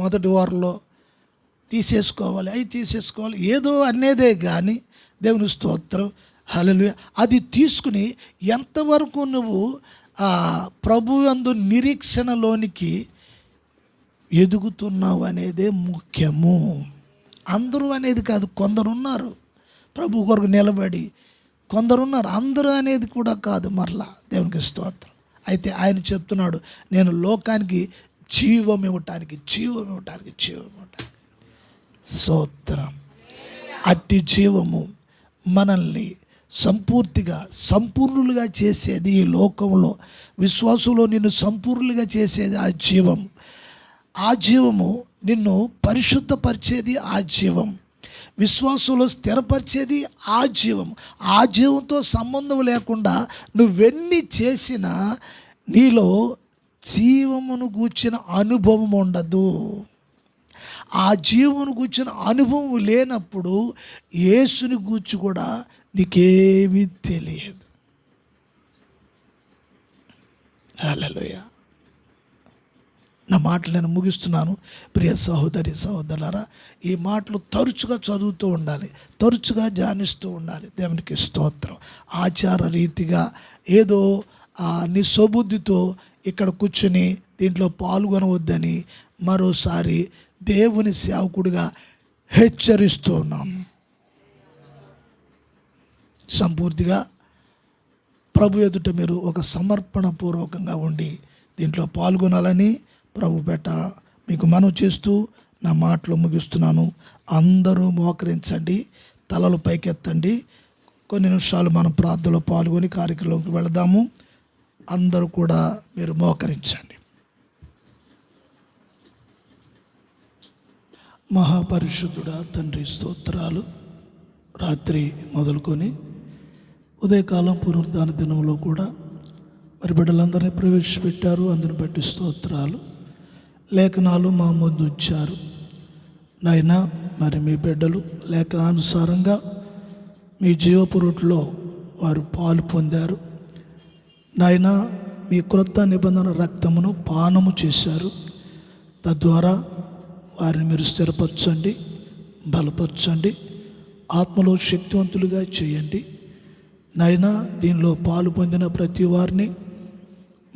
[SPEAKER 1] మొదటి వారంలో తీసేసుకోవాలి ఏదో అనేదే కానీ దేవుని స్తోత్రం, హల్లెలూయా. అది తీసుకుని ఎంతవరకు నువ్వు ప్రభువందు నిరీక్షణలోనికి ఎదుగుతున్నావు అనేదే ముఖ్యము. అందరూ అనేది కాదు, కొందరున్నారు ప్రభు కొరకు నిలబడి, కొందరున్నారు. అందరూ అనేది కూడా కాదు. మరలా దేవునికి స్తోత్రం. అయితే ఆయన చెప్తున్నాడు, నేను లోకానికి జీవం ఇవ్వటానికి స్తోత్రం. అట్టి జీవము మనల్ని సంపూర్ణులుగా చేసేది ఈ లోకంలో. విశ్వాసంలో నిన్ను సంపూర్ణులుగా చేసేది ఆ జీవము నిన్ను పరిశుద్ధపరిచేది ఆ జీవం, విశ్వాసంలో స్థిరపరిచేది ఆ జీవం. ఆ జీవంతో సంబంధం లేకుండా నువ్వెన్ని చేసినా నీలో జీవమును గూర్చిన అనుభవం ఉండదు. ఆ జీవమును గూర్చిన అనుభవం లేనప్పుడు యేసుని గూర్చి కూడా నీకేమీ తెలియదు. హల్లెలూయా. నా మాటలు నేను ముగిస్తున్నాను. ప్రియ సహోదరి సహోదరులారా, ఈ మాటలు తరచుగా చదువుతూ ఉండాలి, తరచుగా ధ్యానిస్తూ ఉండాలి. దేవునికి స్తోత్రం. ఆచార రీతిగా ఏదో నిస్వబుద్ధితో ఇక్కడ కూర్చుని దీంట్లో పాల్గొనవద్దని మరోసారి దేవుని సేవకుడిగా హెచ్చరిస్తూ ఉన్నాం. సంపూర్తిగా ప్రభు ఎదుట మీరు ఒక సమర్పణ పూర్వకంగా ఉండి దీంట్లో పాల్గొనాలని ప్రభు పేట మీకు మనవి చేస్తూ నా మాటలు ముగిస్తున్నాను. అందరూ మోకరించండి, తలలు పైకెత్తండి. కొన్ని నిమిషాలు మనం ప్రార్థనలో పాల్గొని కార్యక్రమంలోకి వెళదాము. అందరూ కూడా మీరు మోకరించండి. మహాపరిశుద్ధుడా తండ్రి, స్తోత్రాలు. రాత్రి మొదలుకొని ఉదయకాలం పునరుద్ధాన దినంలో కూడా మరి బిడ్డలందరినీ ప్రవేశపెట్టారు. అందుని బట్టి స్తోత్రాలు. లేఖనాలు మా ముందు ఉంచారు నాయనా. మరి మీ బిడ్డలు లేఖనానుసారంగా మీ జీవపురుట్లో వారు పాలు పొందారు నాయనా. మీ క్రొత్త నిబంధన రక్తమును పానము చేశారు. తద్వారా వారిని మీరు స్థిరపరచండి, బలపరచండి, ఆత్మలో శక్తివంతులుగా చేయండి నాయనా. దీనిలో పాలు పొందిన ప్రతి వారిని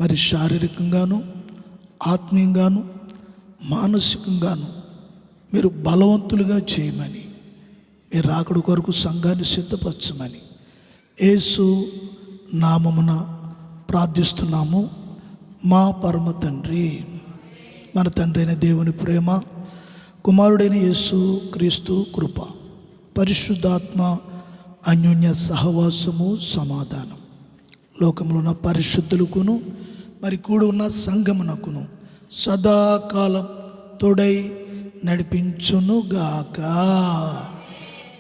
[SPEAKER 1] మరి శారీరకంగాను, ఆత్మీయంగాను, మానసికంగాను మీరు బలవంతులుగా చేయమని, మీరు రాకడ కొరకు సంఘాన్ని సిద్ధపరచమని యేసు నామమున ప్రార్థిస్తున్నాము మా పరమ తండ్రి. మన తండ్రి అయిన దేవుని ప్రేమ, కుమారుడైన యేసు క్రీస్తు కృప, పరిశుద్ధాత్మ అన్యోన్య సహవాసము, సమాధానం లోకంలో ఉన్న పరిశుద్ధులకును మరి కూడి ఉన్న సంఘమునకును సదాకాలం తోడై నడిపించునుగాక.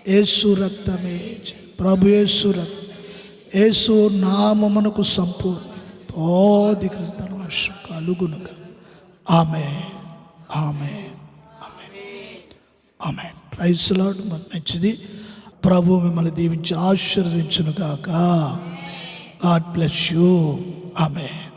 [SPEAKER 1] యేసు రక్తమే, ప్రభు యేసు రక్తం, యేసు నామమునకు సంపూర్ణ పోది కృతనాశ కలుగునుగా. Amen, amen, amen, amen. Praise lord. మంచిది. ప్రభు మిమ్మల్ని దీవించి ఆశీర్వదించునుగాక. God bless you. ఆమేన్.